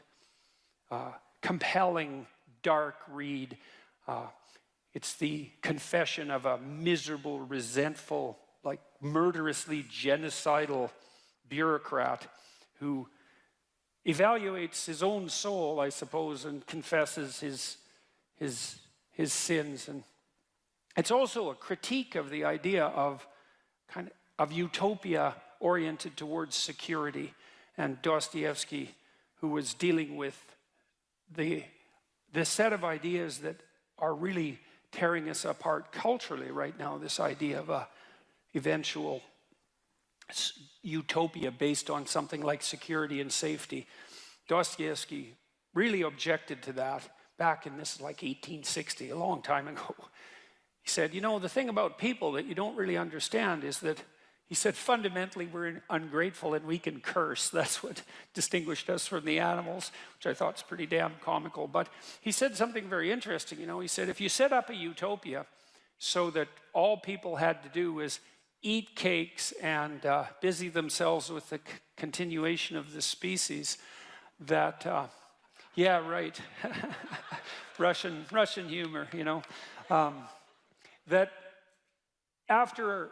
Speaker 2: compelling, dark read. It's the confession of a miserable, resentful, like murderously genocidal bureaucrat who evaluates his own soul, I suppose, and confesses his sins. And it's also a critique of the idea of kind of utopia oriented towards security. And Dostoevsky, who was dealing with the set of ideas that are really tearing us apart culturally right now, this idea of a eventual utopia based on something like security and safety. Dostoevsky really objected to that back in this like 1860, a long time ago. He said, you know, the thing about people that you don't really understand is that, he said, fundamentally we're ungrateful and we can curse. That's what distinguished us from the animals, which I thought is pretty damn comical. But he said something very interesting, you know. He said, if you set up a utopia so that all people had to do was eat cakes and busy themselves with the continuation of the species, that, yeah, right, Russian humor, you know, that after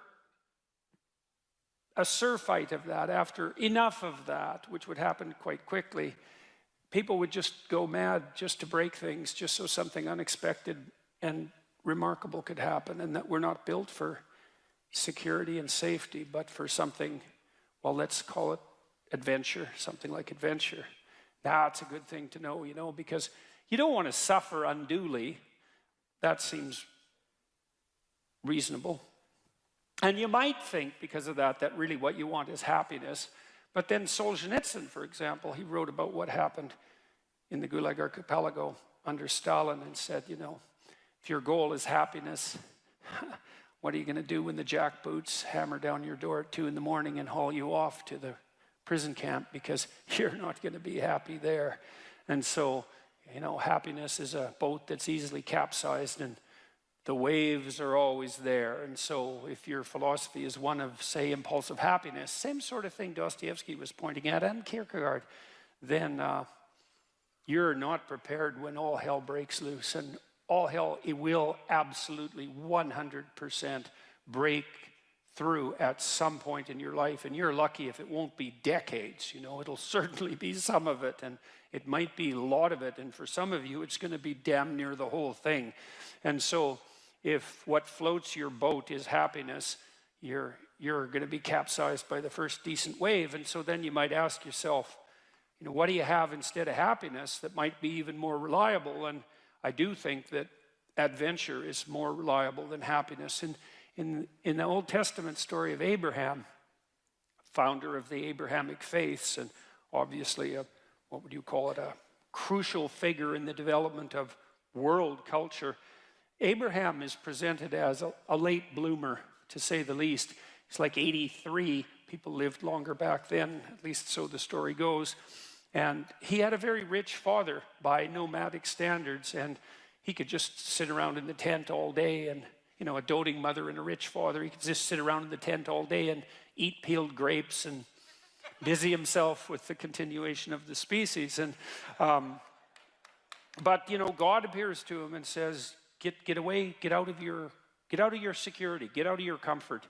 Speaker 2: a surfeit of that, after enough of that, which would happen quite quickly, people would just go mad just to break things, just so something unexpected and remarkable could happen, and that we're not built for security and safety, but for something, well, let's call it adventure, something like adventure. That's a good thing to know, you know, because you don't want to suffer unduly. That seems reasonable. And you might think, because of that, that really what you want is happiness. But then Solzhenitsyn, for example, he wrote about what happened in the Gulag Archipelago under Stalin and said, you know, if your goal is happiness, what are you going to do when the jackboots hammer down your door at 2 a.m. and haul you off to the prison camp, because you're not going to be happy there. And so, you know, happiness is a boat that's easily capsized and the waves are always there. And so if your philosophy is one of, say, impulsive happiness, same sort of thing Dostoevsky was pointing at, and Kierkegaard, then you're not prepared when all hell breaks loose. And all hell, it will absolutely 100% break through at some point in your life. And you're lucky if it won't be decades, you know, it'll certainly be some of it, and it might be a lot of it. And for some of you, it's going to be damn near the whole thing. And so if what floats your boat is happiness, you're going to be capsized by the first decent wave. And so then you might ask yourself, you know, what do you have instead of happiness that might be even more reliable? And I do think that adventure is more reliable than happiness. And in the Old Testament story of Abraham, founder of the Abrahamic faiths, and obviously what would you call it, a crucial figure in the development of world culture, Abraham is presented as a late bloomer, to say the least. He's like 83. People lived longer back then, at least so the story goes. And he had a very rich father by nomadic standards, and he could just sit around in the tent all day, and, you know, a doting mother and a rich father, he could just sit around in the tent all day and eat peeled grapes and busy himself with the continuation of the species. And but, you know, God appears to him and says, get away, get out of your security, get out of your comfort,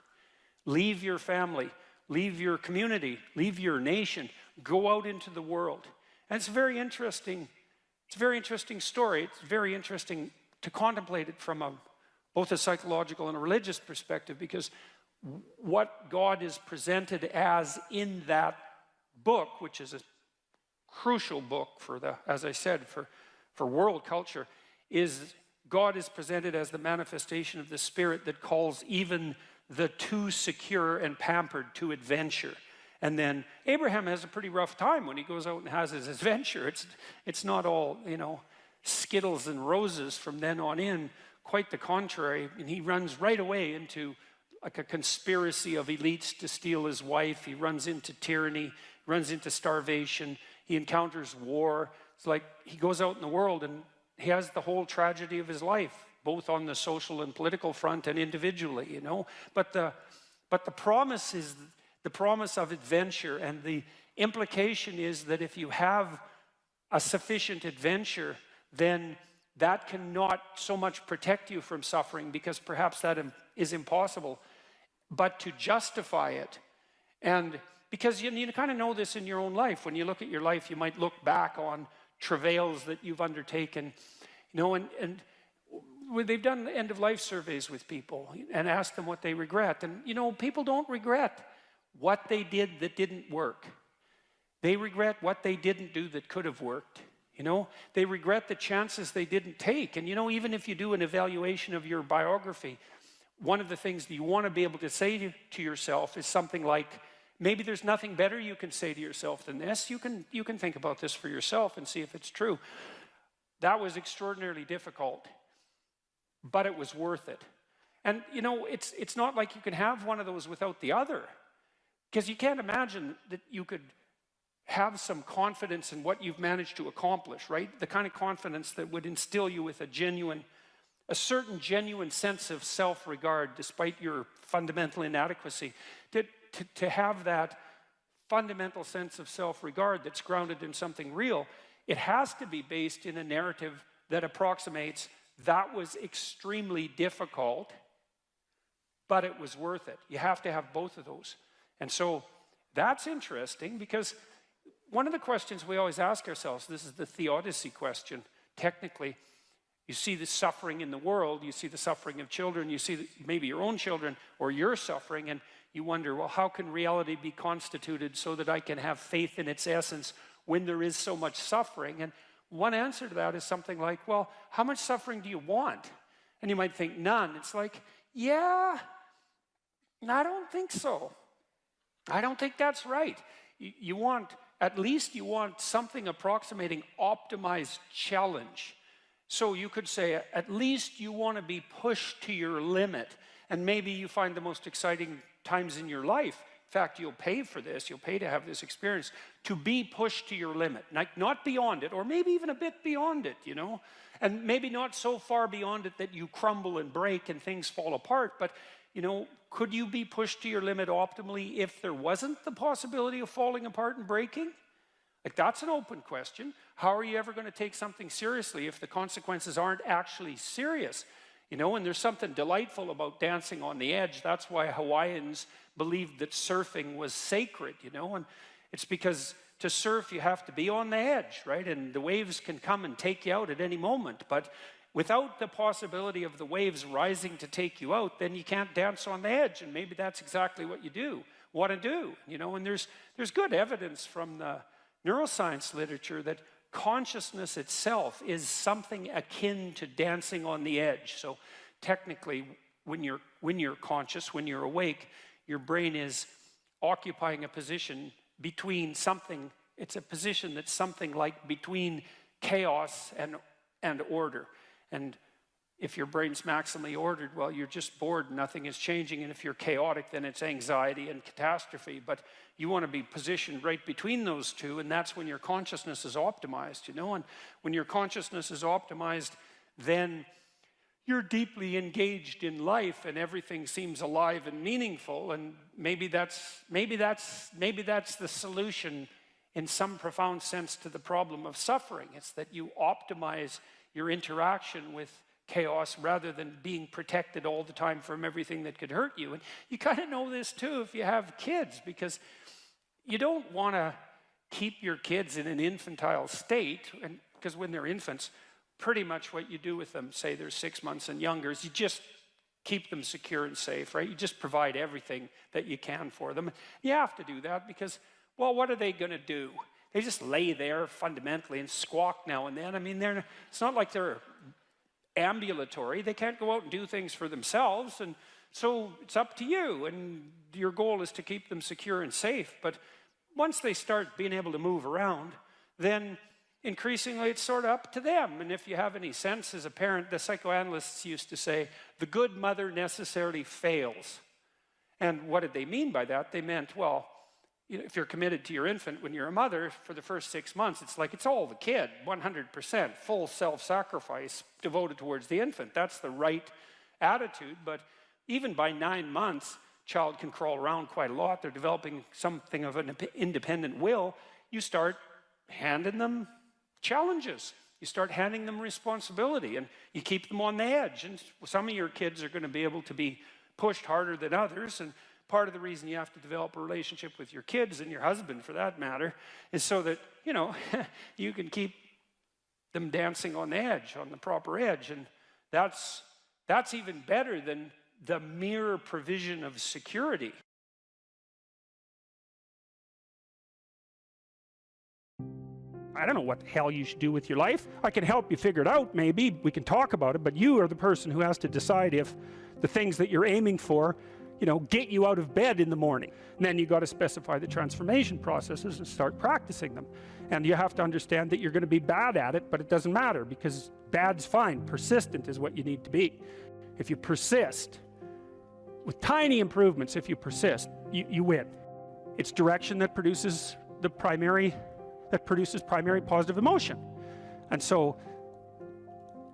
Speaker 2: leave your family, leave your community, leave your nation, go out into the world. And it's a very interesting story. It's very interesting to contemplate it from both a psychological and a religious perspective, because what God is presented as in that book, which is a crucial book for as I said, for world culture, is God is presented as the manifestation of the Spirit that calls even the too secure and pampered to adventure. And then Abraham has a pretty rough time when he goes out and has his adventure. It's not all, you know, Skittles and roses from then on in. Quite the contrary. And he runs right away into like a conspiracy of elites to steal his wife. He runs into tyranny, runs into starvation. He encounters war. It's like he goes out in the world and he has the whole tragedy of his life, both on the social and political front and individually, you know. But the promise is the promise of adventure, and the implication is that if you have a sufficient adventure, then that cannot so much protect you from suffering, because perhaps that is impossible, but to justify it. And because you kind of know this in your own life. When you look at your life, you might look back on travails that you've undertaken, and when they've done end-of-life surveys with people and asked them what they regret. And, people don't regret what they did that didn't work. They regret what they didn't do that could have worked. They regret the chances they didn't take. And, even if you do an evaluation of your biography, one of the things that you want to be able to say to yourself is something like, maybe there's nothing better you can say to yourself than this. You can think about this for yourself and see if it's true. That was extraordinarily difficult, but it was worth it. And, it's not like you can have one of those without the other, because you can't imagine that you could have some confidence in what you've managed to accomplish, right? The kind of confidence that would instill you with a certain genuine sense of self-regard despite your fundamental inadequacy. To have that fundamental sense of self-regard that's grounded in something real, it has to be based in a narrative that approximates that was extremely difficult, but it was worth it. You have to have both of those. And so that's interesting, because one of the questions we always ask ourselves, this is the theodicy question, technically. You see the suffering in the world, you see the suffering of children, you see maybe your own children or your suffering, and you wonder, well, how can reality be constituted so that I can have faith in its essence when there is so much suffering? And one answer to that is something like, well, how much suffering do you want? And you might think, none. It's like, yeah, I don't think so. I don't think that's right. At least you want something approximating optimized challenge. So you could say, at least you want to be pushed to your limit. And maybe you find the most exciting times in your life. In fact, you'll pay for this. You'll pay to have this experience, to be pushed to your limit. Not beyond it, or maybe even a bit beyond it, And maybe not so far beyond it that you crumble and break and things fall apart. But, could you be pushed to your limit optimally if there wasn't the possibility of falling apart and breaking? That's an open question. How are you ever going to take something seriously if the consequences aren't actually serious? And there's something delightful about dancing on the edge. That's why Hawaiians believed that surfing was sacred, And it's because to surf, you have to be on the edge, right? And the waves can come and take you out at any moment. But without the possibility of the waves rising to take you out, then you can't dance on the edge. And maybe that's exactly what you want to do. And there's good evidence from the neuroscience literature that consciousness itself is something akin to dancing on the edge. So technically, when you're conscious, when you're awake, your brain is occupying a position between something. It's a position that's something like between chaos and order. And if your brain's maximally ordered, well, you're just bored, nothing is changing. And if you're chaotic, then it's anxiety and catastrophe. But you want to be positioned right between those two, and that's when your consciousness is optimized, And when your consciousness is optimized, then you're deeply engaged in life, and everything seems alive and meaningful. And maybe that's the solution in some profound sense to the problem of suffering. It's that you optimize your interaction with chaos rather than being protected all the time from everything that could hurt you. And you kind of know this too if you have kids, because you don't want to keep your kids in an infantile state, and because when they're infants, pretty much what you do with them, say they're 6 months and younger, is you just keep them secure and safe, right? You just provide everything that you can for them. You have to do that because, well, what are they going to do? They just lay there fundamentally and squawk now and then. I mean, it's not like they're ambulatory. They can't go out and do things for themselves, and so it's up to you, and your goal is to keep them secure and safe. But once they start being able to move around, then increasingly it's sort of up to them. And if you have any sense as a parent, the psychoanalysts used to say, the good mother necessarily fails. And what did they mean by that? They meant, well, if you're committed to your infant when you're a mother for the first 6 months, it's like it's all the kid, 100%, full self-sacrifice devoted towards the infant. That's the right attitude. But even by 9 months, child can crawl around quite a lot, they're developing something of an independent will, you start handing them challenges. You start handing them responsibility, and you keep them on the edge. And some of your kids are going to be able to be pushed harder than others, and part of the reason you have to develop a relationship with your kids, and your husband for that matter, is so that, you know, you can keep them dancing on the edge, on the proper edge. And that's even better than the mere provision of security. I don't know what the hell you should do with your life. I can help you figure it out, maybe. We can talk about it, but you are the person who has to decide if the things that you're aiming for, you know, get you out of bed in the morning. And then you got to specify the transformation processes and start practicing them. And you have to understand that you're going to be bad at it, but it doesn't matter, because bad's fine. Persistent is what you need to be. If you persist, with tiny improvements, if you persist, you win. It's direction that produces primary positive emotion. And so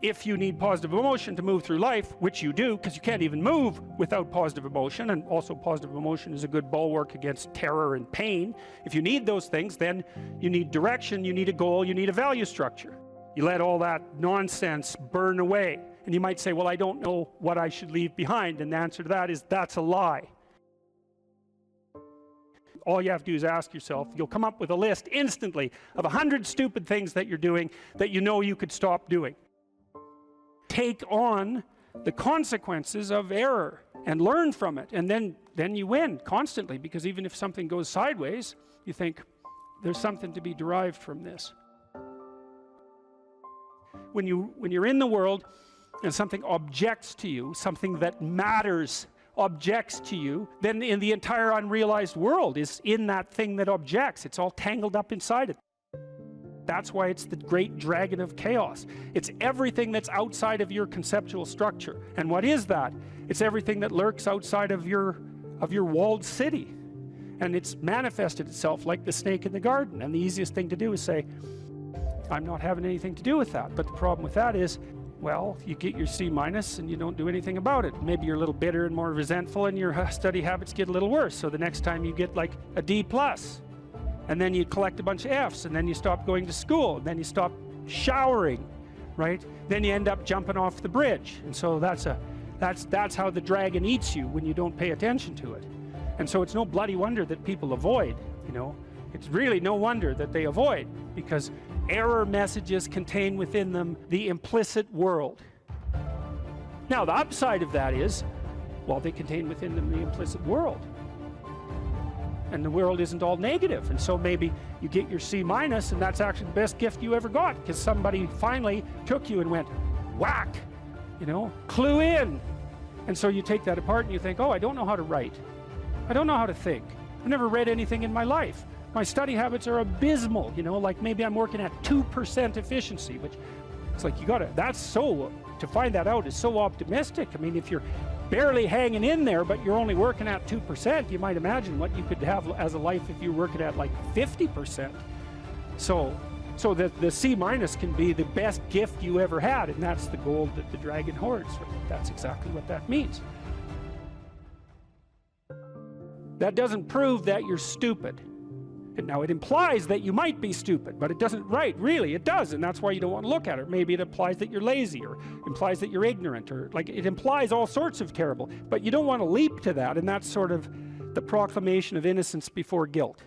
Speaker 2: if you need positive emotion to move through life, which you do, because you can't even move without positive emotion, and also positive emotion is a good bulwark against terror and pain. If you need those things, then you need direction, you need a goal, you need a value structure. You let all that nonsense burn away. And you might say, well, I don't know what I should leave behind. And the answer to that is, that's a lie. All you have to do is ask yourself, you'll come up with a list instantly of 100 stupid things that you're doing that you know you could stop doing. Take on the consequences of error and learn from it, and then you win constantly, because even if something goes sideways, you think, there's something to be derived from this. When you're in the world and something objects to you, something that matters objects to you, then in the entire unrealized world is in that thing that objects. It's all tangled up inside it. That's why it's the great dragon of chaos. It's everything that's outside of your conceptual structure. And what is that? It's everything that lurks outside of your walled city. And it's manifested itself like the snake in the garden. And the easiest thing to do is say, I'm not having anything to do with that. But the problem with that is, well, you get your C- and you don't do anything about it. Maybe you're a little bitter and more resentful, and your study habits get a little worse. So the next time you get like a D+, and then you collect a bunch of Fs, and then you stop going to school, and then you stop showering, right? Then you end up jumping off the bridge. And so that's how the dragon eats you, when you don't pay attention to it. And so it's no bloody wonder that people avoid, you know. It's really no wonder that they avoid, because error messages contain within them the implicit world. Now, the upside of that is, well, they contain within them the implicit world. And the world isn't all negative. And so maybe you get your C-, and that's actually the best gift you ever got, because somebody finally took you and went, whack, you know, clue in. And so you take that apart and you think, oh, I don't know how to write. I don't know how to think. I've never read anything in my life. My study habits are abysmal, you know, like maybe I'm working at 2% efficiency, which it's like, to find that out is so optimistic. I mean, if you're barely hanging in there, but you're only working at 2%, you might imagine what you could have as a life if you're working at like 50%. So the C- can be the best gift you ever had, and that's the gold that the dragon hoards. Right? That's exactly what that means. That doesn't prove that you're stupid. Now, it implies that you might be stupid, but it doesn't, right, really, it does, and that's why you don't want to look at it. Maybe it implies that you're lazy, or implies that you're ignorant, or like it implies all sorts of terrible, but you don't want to leap to that, and that's sort of the proclamation of innocence before guilt.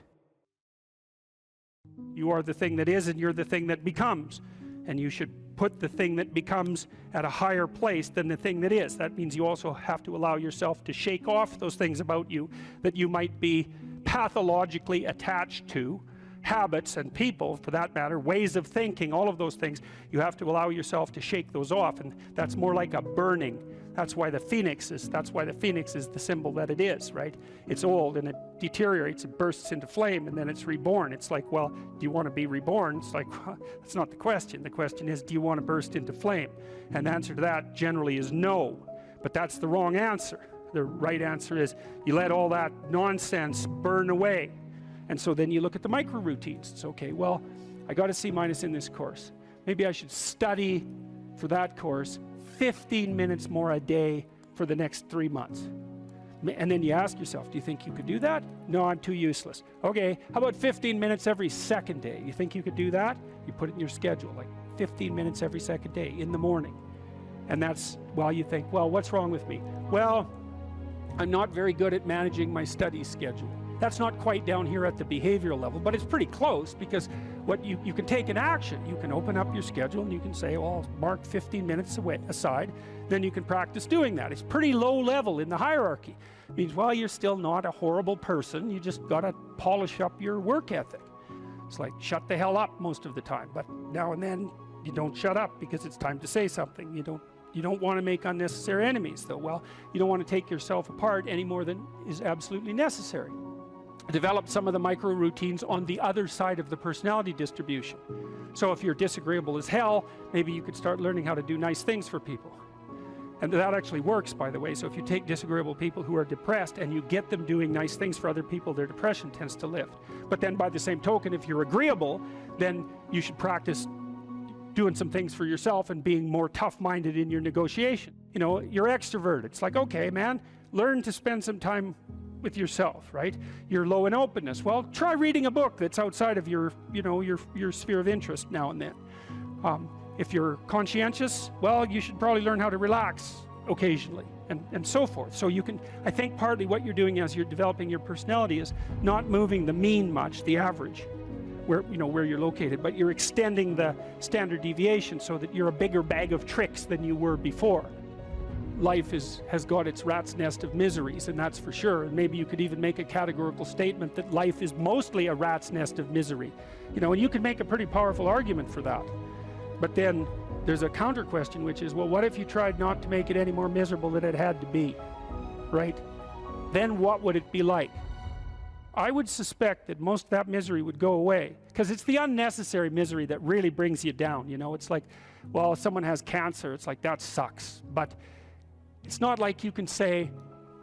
Speaker 2: You are the thing that is, and you're the thing that becomes, and you should put the thing that becomes at a higher place than the thing that is. That means you also have to allow yourself to shake off those things about you that you might be pathologically attached to, habits and people for that matter, ways of thinking, all of those things. You have to allow yourself to shake those off, and that's more like a burning. That's why the phoenix is the symbol that it is, right? It's old and it deteriorates, it bursts into flame, and then it's reborn. It's like, well, do you want to be reborn? It's like, well, that's not the question. The question is, do you want to burst into flame? And the answer to that generally is no, but that's the wrong answer. The right answer is, you let all that nonsense burn away. And so then you look at the micro routines. It's okay, well, I got a C- in this course. Maybe I should study for that course 15 minutes more a day for the next 3 months. And then you ask yourself, do you think you could do that? No, I'm too useless. Okay, how about 15 minutes every second day? You think you could do that? You put it in your schedule, like 15 minutes every second day in the morning. And that's, well, you think, well, what's wrong with me? Well, I'm not very good at managing my study schedule. That's not quite down here at the behavioral level, but it's pretty close, because what you can take an action. You can open up your schedule and you can say, well, I'll mark 15 minutes aside. Then you can practice doing that. It's pretty low level in the hierarchy. It means, well, you're still not a horrible person. You just got to polish up your work ethic. It's like, shut the hell up most of the time. But now and then, you don't shut up because it's time to say something. You don't want to make unnecessary enemies, though. Well, you don't want to take yourself apart any more than is absolutely necessary. Develop some of the micro routines on the other side of the personality distribution. So if you're disagreeable as hell, maybe you could start learning how to do nice things for people. And that actually works, by the way. So if you take disagreeable people who are depressed and you get them doing nice things for other people, their depression tends to lift. But then by the same token, if you're agreeable, then you should practice doing some things for yourself and being more tough-minded in your negotiation. You know, you're extroverted. It's like, okay, man, learn to spend some time with yourself, right? You're low in openness. Well, try reading a book that's outside of your, you know, your sphere of interest now and then. If you're conscientious, well, you should probably learn how to relax occasionally, and so forth. So you can, I think partly what you're doing as you're developing your personality is not moving the mean much, the average, where, you know, where you're located, but you're extending the standard deviation so that you're a bigger bag of tricks than you were before. Life has got its rat's nest of miseries, and that's for sure. And maybe you could even make a categorical statement that life is mostly a rat's nest of misery. You know, and you could make a pretty powerful argument for that. But then there's a counter question, which is, well, what if you tried not to make it any more miserable than it had to be, right? Then what would it be like? I would suspect that most of that misery would go away, because it's the unnecessary misery that really brings you down. You know, it's like, well, if someone has cancer, it's like, that sucks. But it's not like you can say,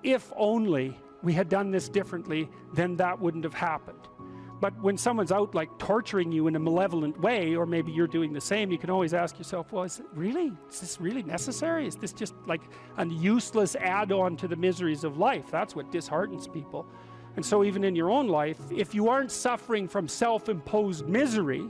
Speaker 2: if only we had done this differently, then that wouldn't have happened. But when someone's out like torturing you in a malevolent way, or maybe you're doing the same, you can always ask yourself, well, is this really necessary? Is this just like a useless add-on to the miseries of life? That's what disheartens people. And so even in your own life, if you aren't suffering from self-imposed misery,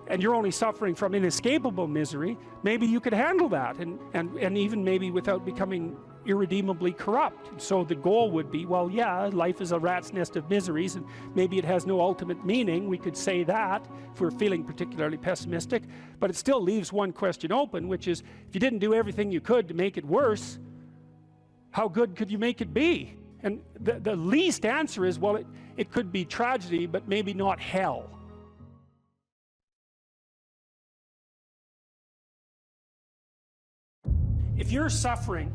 Speaker 2: and you're only suffering from inescapable misery, maybe you could handle that, and even maybe without becoming irredeemably corrupt. So the goal would be, well, yeah, life is a rat's nest of miseries, and maybe it has no ultimate meaning. We could say that if we're feeling particularly pessimistic, but it still leaves one question open, which is, if you didn't do everything you could to make it worse, how good could you make it be? And the least answer is, well, it could be tragedy, but maybe not hell. If you're suffering,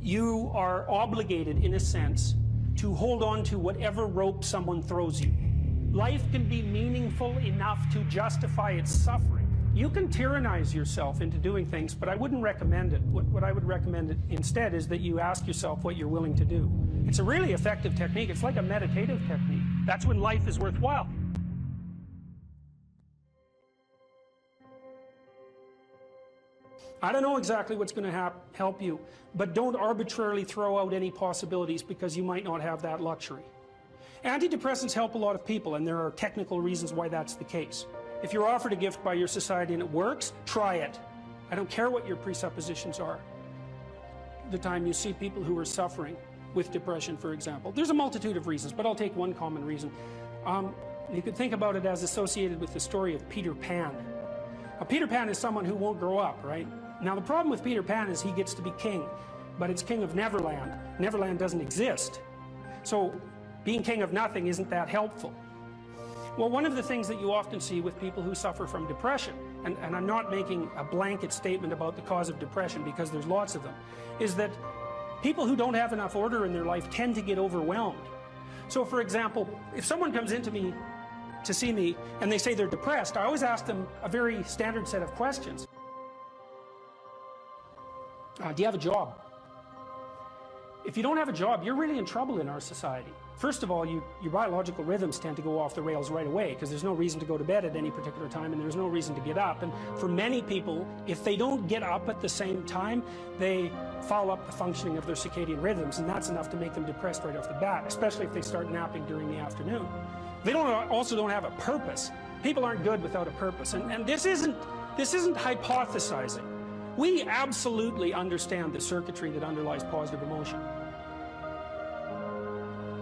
Speaker 2: you are obligated, in a sense, to hold on to whatever rope someone throws you. Life can be meaningful enough to justify its suffering. You can tyrannize yourself into doing things, but I wouldn't recommend it. What I would recommend instead is that you ask yourself what you're willing to do. It's a really effective technique. It's like a meditative technique. That's when life is worthwhile. I don't know exactly what's going to help you, but don't arbitrarily throw out any possibilities because you might not have that luxury. Antidepressants help a lot of people, and there are technical reasons why that's the case. If you're offered a gift by your society and it works, try it. I don't care what your presuppositions are. The time you see people who are suffering with depression, for example, there's a multitude of reasons, but I'll take one common reason. You could think about it as associated with the story of Peter Pan. Peter Pan is someone who won't grow up, right? Now the problem with Peter Pan is he gets to be king, but it's king of Neverland. Neverland doesn't exist. So being king of nothing isn't that helpful. Well, one of the things that you often see with people who suffer from depression, and I'm not making a blanket statement about the cause of depression because there's lots of them, is that people who don't have enough order in their life tend to get overwhelmed. So for example, if someone comes into me to see me and they say they're depressed, I always ask them a very standard set of questions. Do you have a job? if you don't have a job, you're really in trouble in our society. First of all, your biological rhythms tend to go off the rails right away because there's no reason to go to bed at any particular time and there's no reason to get up. And for many people, if they don't get up at the same time, they foul up the functioning of their circadian rhythms, and that's enough to make them depressed right off the bat, especially if they start napping during the afternoon. They also don't have a purpose. People aren't good without a purpose, and this isn't hypothesizing. We absolutely understand the circuitry that underlies positive emotion.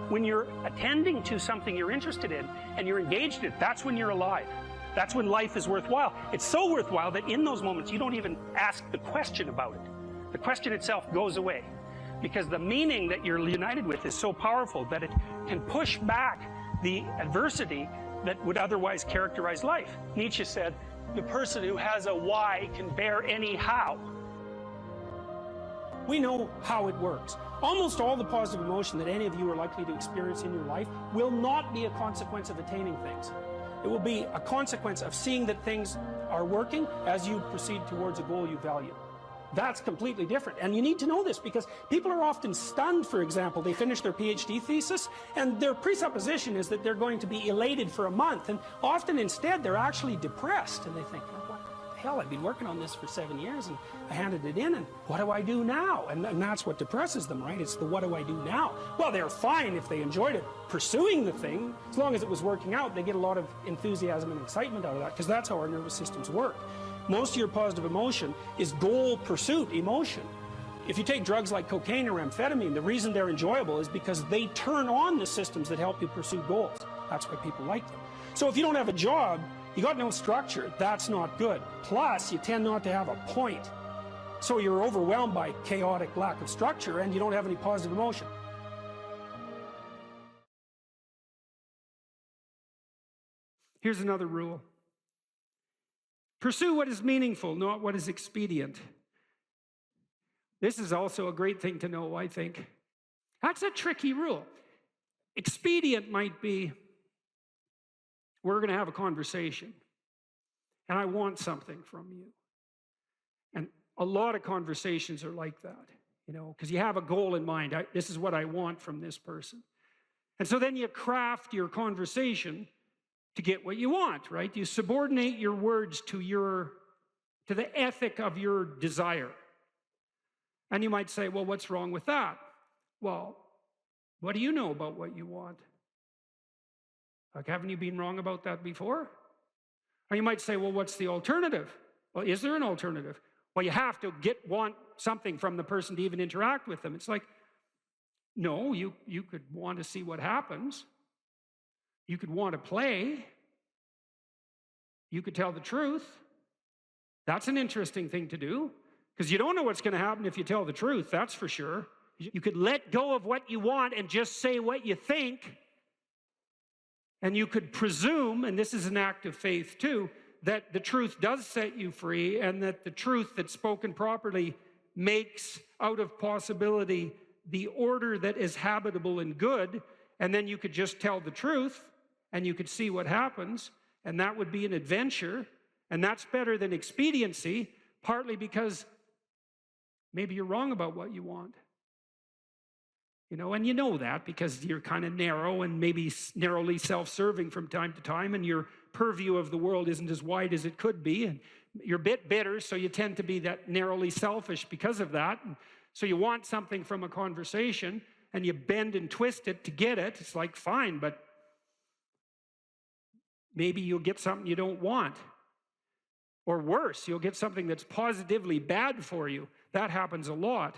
Speaker 2: When you're attending to something you're interested in and you're engaged in it, that's when you're alive. That's when life is worthwhile. It's so worthwhile that in those moments you don't even ask the question about it. The question itself goes away because the meaning that you're united with is so powerful that it can push back the adversity that would otherwise characterize life. Nietzsche said, the person who has a why can bear any how. We know how it works. Almost all the positive emotion that any of you are likely to experience in your life will not be a consequence of attaining things. It will be a consequence of seeing that things are working as you proceed towards a goal you value. That's completely different. And you need to know this because people are often stunned, for example, they finish their PhD thesis and their presupposition is that they're going to be elated for a month, and often instead they're actually depressed and they think, what the hell, I've been working on this for 7 years and I handed it in and what do I do now? And that's what depresses them, right? It's the what do I do now? Well, they're fine if they enjoyed it, pursuing the thing, as long as it was working out. They get a lot of enthusiasm and excitement out of that because that's how our nervous systems work. Most of your positive emotion is goal pursuit emotion. If you take drugs like cocaine or amphetamine, the reason they're enjoyable is because they turn on the systems that help you pursue goals. That's why people like them. So if you don't have a job, you got no structure, that's not good. Plus, you tend not to have a point. So you're overwhelmed by chaotic lack of structure and you don't have any positive emotion. Here's another rule. Pursue what is meaningful, not what is expedient. This is also a great thing to know, I think. That's a tricky rule. Expedient might be, we're going to have a conversation, and I want something from you. And a lot of conversations are like that, you know, because you have a goal in mind. This is what I want from this person. And so then you craft your conversation to get what you want, right? You subordinate your words to the ethic of your desire. And you might say, well, what's wrong with that? Well, what do you know about what you want? Like, haven't you been wrong about that before? Or you might say, well, what's the alternative? Well, is there an alternative? Well, you have to want something from the person to even interact with them. It's like, no, you could want to see what happens. You could want to play. You could tell the truth. That's an interesting thing to do because you don't know what's going to happen if you tell the truth, that's for sure. You could let go of what you want and just say what you think. And you could presume, and this is an act of faith too, that the truth does set you free and that the truth that's spoken properly makes out of possibility the order that is habitable and good. And then you could just tell the truth and you could see what happens, and that would be an adventure, and that's better than expediency, partly because maybe you're wrong about what you want. You know, and you know that because you're kind of narrow and maybe narrowly self-serving from time to time, and your purview of the world isn't as wide as it could be, and you're a bit bitter, so you tend to be that narrowly selfish because of that. And so you want something from a conversation, and you bend and twist it to get it. It's like, fine, but maybe you'll get something you don't want. Or worse, you'll get something that's positively bad for you. That happens a lot.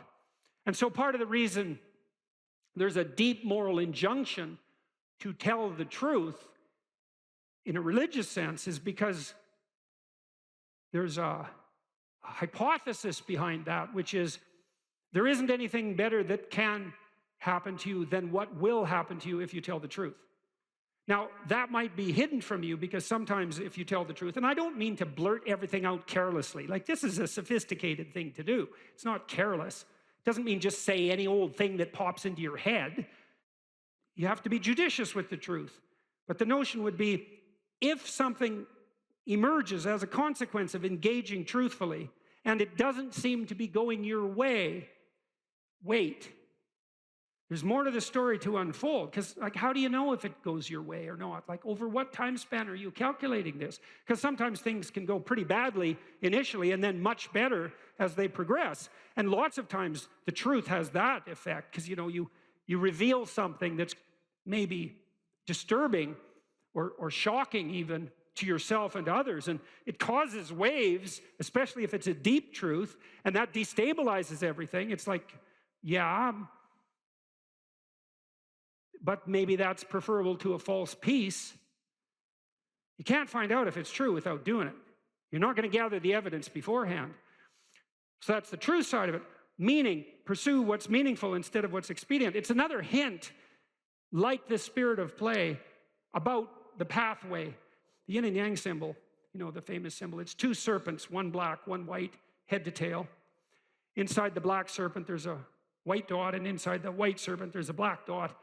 Speaker 2: And so part of the reason there's a deep moral injunction to tell the truth in a religious sense is because there's a hypothesis behind that, which is there isn't anything better that can happen to you than what will happen to you if you tell the truth. Now, that might be hidden from you because sometimes if you tell the truth, and I don't mean to blurt everything out carelessly, like this is a sophisticated thing to do. It's not careless. It doesn't mean just say any old thing that pops into your head. You have to be judicious with the truth. But the notion would be, if something emerges as a consequence of engaging truthfully, and it doesn't seem to be going your way, wait. There's more to the story to unfold, because like, how do you know if it goes your way or not? Like, over what time span are you calculating this? Because sometimes things can go pretty badly initially and then much better as they progress. And lots of times the truth has that effect, because you reveal something that's maybe disturbing or shocking even to yourself and to others, and it causes waves, especially if it's a deep truth, and that destabilizes everything. It's like, yeah, but maybe that's preferable to a false peace. You can't find out if it's true without doing it. You're not going to gather the evidence beforehand. So that's the true side of it. Meaning, pursue what's meaningful instead of what's expedient. It's another hint, like the spirit of play, about the pathway. The yin and yang symbol, the famous symbol, it's two serpents, one black, one white, head to tail. Inside the black serpent, there's a white dot, and inside the white serpent, there's a black dot.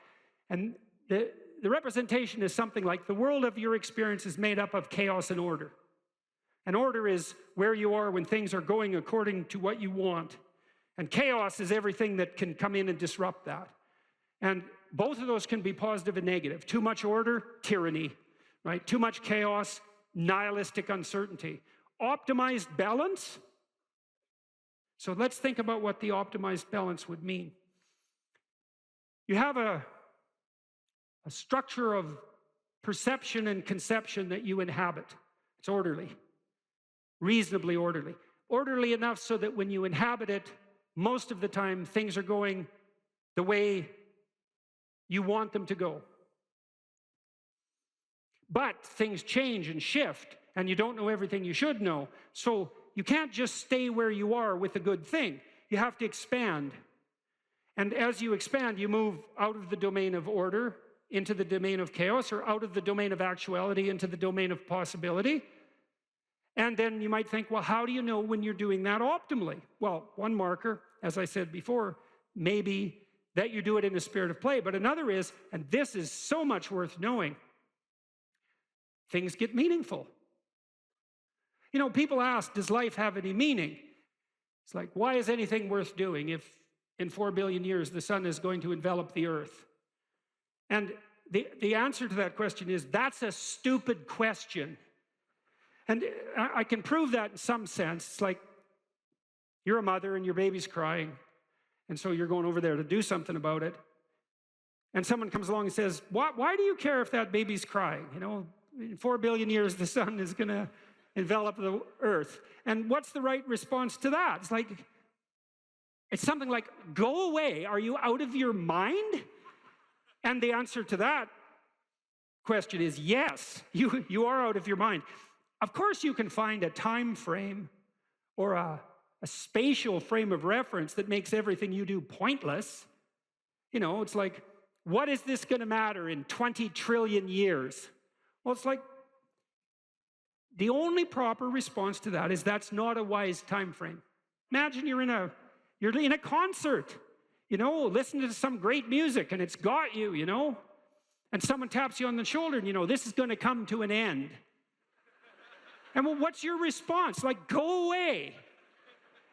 Speaker 2: And the representation is something like, the world of your experience is made up of chaos and order. And order is where you are when things are going according to what you want. And chaos is everything that can come in and disrupt that. And both of those can be positive and negative. Too much order, tyranny, right? Too much chaos, nihilistic uncertainty. Optimized balance. So let's think about what the optimized balance would mean. You have a structure of perception and conception that you inhabit. It's orderly, reasonably orderly. Orderly enough so that when you inhabit it, most of the time things are going the way you want them to go. But things change and shift, and you don't know everything you should know. So you can't just stay where you are with a good thing. You have to expand. And as you expand, you move out of the domain of order into the domain of chaos, or out of the domain of actuality into the domain of possibility. And then you might think, well, how do you know when you're doing that optimally? Well, one marker, as I said before, maybe that you do it in a spirit of play. But another is, and this is so much worth knowing, things get meaningful. People ask, does life have any meaning? It's like, why is anything worth doing if in 4 billion years the sun is going to envelop the earth? And the answer to that question is, that's a stupid question. And I can prove that in some sense. It's like, you're a mother and your baby's crying, and so you're going over there to do something about it. And someone comes along and says, why do you care if that baby's crying? In 4 billion years, the sun is going to envelop the earth. And what's the right response to that? It's something like, go away. Are you out of your mind? And the answer to that question is yes, you are out of your mind. Of course, you can find a time frame or a spatial frame of reference that makes everything you do pointless. It's like, what is this going to matter in 20 trillion years? Well, it's like, the only proper response to that is, that's not a wise time frame. Imagine you're in a concert, listening to some great music, and it's got you, and someone taps you on the shoulder, and this is going to come to an end. And well, what's your response? Like, go away.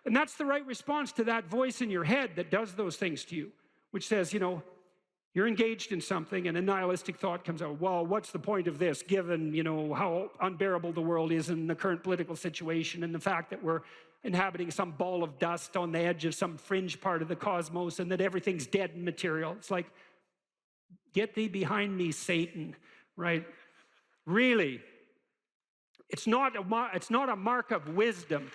Speaker 2: And that's the right response to that voice in your head that does those things to you, which says, you're engaged in something, and a nihilistic thought comes out. Well, what's the point of this, given, how unbearable the world is in the current political situation, and the fact that we're inhabiting some ball of dust on the edge of some fringe part of the cosmos, and that everything's dead and material. It's like, get thee behind me, Satan, right? Really. It's not a mark of wisdom.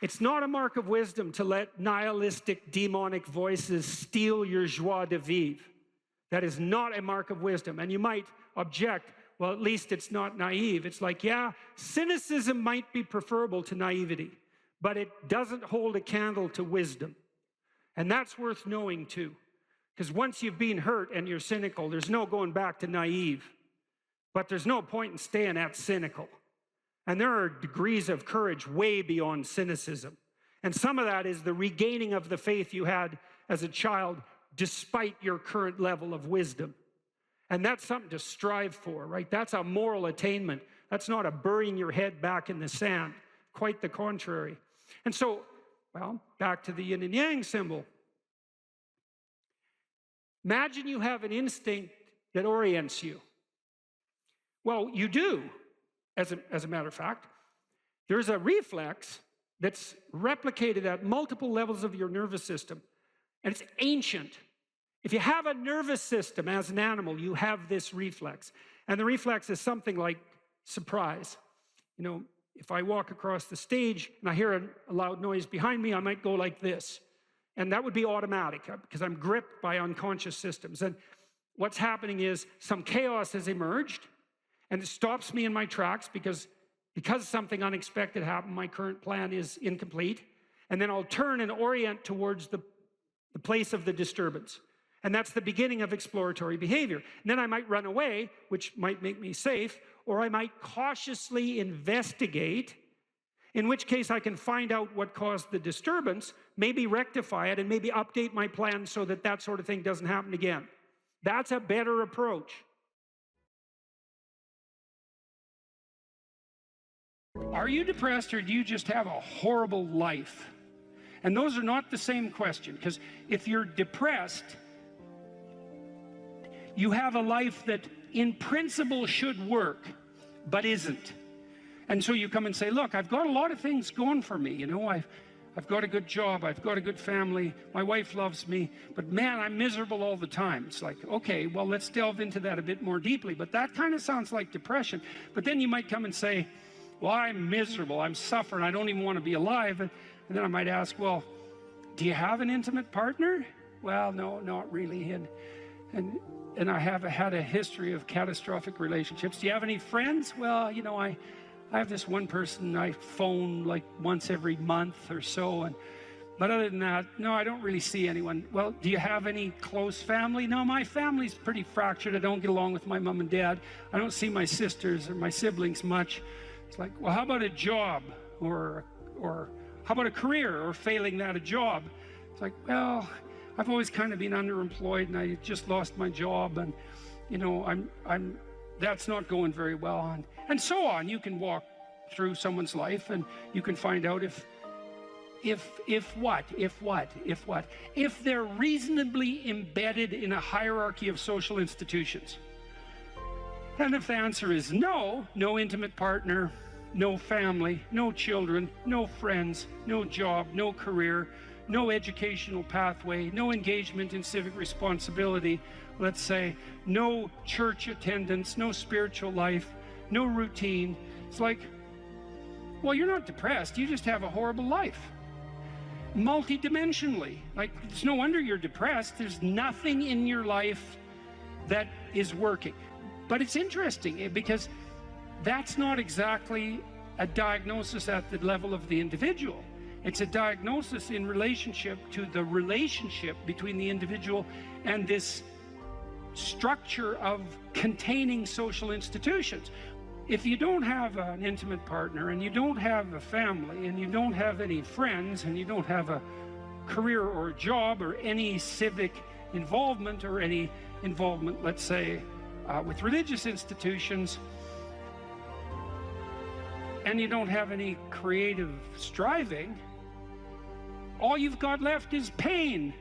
Speaker 2: It's not a mark of wisdom to let nihilistic, demonic voices steal your joie de vivre. That is not a mark of wisdom. And you might object, well, at least it's not naive. It's like, yeah, cynicism might be preferable to naivety, but it doesn't hold a candle to wisdom. And that's worth knowing too. Because once you've been hurt and you're cynical, there's no going back to naive. But there's no point in staying at cynical. And there are degrees of courage way beyond cynicism. And some of that is the regaining of the faith you had as a child despite your current level of wisdom. And that's something to strive for, right? That's a moral attainment. That's not a burying your head back in the sand. Quite the contrary. And so, well, back to the yin and yang symbol. Imagine you have an instinct that orients you. Well, you do, as a matter of fact. There's a reflex that's replicated at multiple levels of your nervous system, and it's ancient. If you have a nervous system as an animal, you have this reflex. And the reflex is something like surprise. You know, if I walk across the stage and I hear a loud noise behind me, I might go like this. And that would be automatic because I'm gripped by unconscious systems. And what's happening is some chaos has emerged and it stops me in my tracks because something unexpected happened. My current plan is incomplete. And then I'll turn and orient towards the place of the disturbance. And that's the beginning of exploratory behavior. And then I might run away, which might make me safe, or I might cautiously investigate, in which case I can find out what caused the disturbance, maybe rectify it, and maybe update my plan so that that sort of thing doesn't happen again. That's a better approach. Are you depressed, or do you just have a horrible life? And those are not the same question, because if you're depressed, you have a life that in principle should work, but isn't. And so you come and say, look, I've got a lot of things going for me. You know, I've got a good job. I've got a good family. My wife loves me. But man, I'm miserable all the time. It's like, okay, well, let's delve into that a bit more deeply. But that kind of sounds like depression. But then you might come and say, well, I'm miserable. I'm suffering. I don't even want to be alive. And then I might ask, well, do you have an intimate partner? Well, no, not really. And I have had a history of catastrophic relationships. Do you have any friends? Well, you know, I have this one person I phone like once every month or so. But other than that, no, I don't really see anyone. Well, do you have any close family? No, my family's pretty fractured. I don't get along with my mom and dad. I don't see my sisters or my siblings much. It's like, well, how about a job? Or how about a career? Or failing that, a job? It's like, well, I've always kind of been underemployed, and I just lost my job, and you know, that's not going very well, and so on. You can walk through someone's life, and you can find out if they're reasonably embedded in a hierarchy of social institutions. And if the answer is no, no intimate partner, no family, no children, no friends, no job, no career, no educational pathway, no engagement in civic responsibility, let's say, no church attendance, no spiritual life, no routine. It's like, well, you're not depressed, you just have a horrible life. Multidimensionally. Like, it's no wonder you're depressed. There's nothing in your life that is working. But it's interesting because that's not exactly a diagnosis at the level of the individual. It's a diagnosis in relationship to the relationship between the individual and this structure of containing social institutions. If you don't have an intimate partner, and you don't have a family, and you don't have any friends, and you don't have a career or a job or any civic involvement or any involvement, let's say, with religious institutions, and you don't have any creative striving, all you've got left is pain.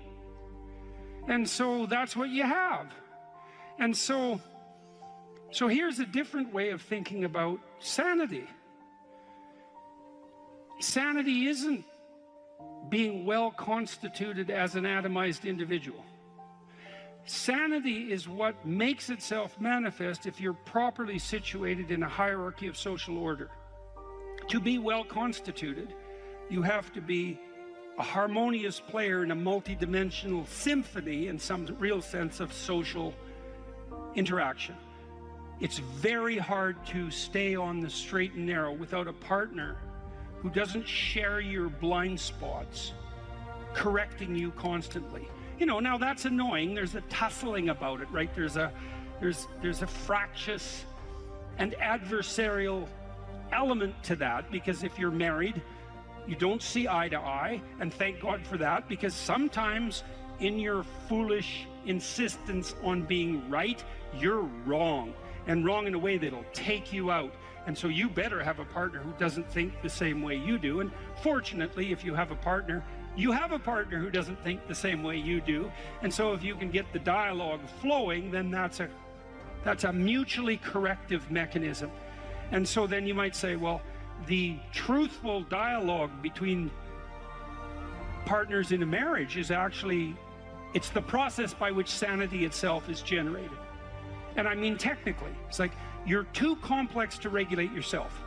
Speaker 2: And so that's what you have. And so here's a different way of thinking about sanity. Sanity isn't being well constituted as an atomized individual. Sanity is what makes itself manifest if you're properly situated in a hierarchy of social order. To be well constituted, you have to be a harmonious player in a multidimensional symphony in some real sense of social interaction. It's very hard to stay on the straight and narrow without a partner who doesn't share your blind spots, correcting you constantly. You know, now that's annoying. There's a tussling about it, right? There's a fractious and adversarial element to that, because if you're married, you don't see eye to eye, and thank God for that, because sometimes in your foolish insistence on being right, you're wrong, and wrong in a way that'll take you out. And so you better have a partner who doesn't think the same way you do. And fortunately, if you have a partner, you have a partner who doesn't think the same way you do. And so if you can get the dialogue flowing, then that's a mutually corrective mechanism. And so then you might say, well, the truthful dialogue between partners in a marriage is actually, it's the process by which sanity itself is generated. And I mean technically, it's like you're too complex to regulate yourself,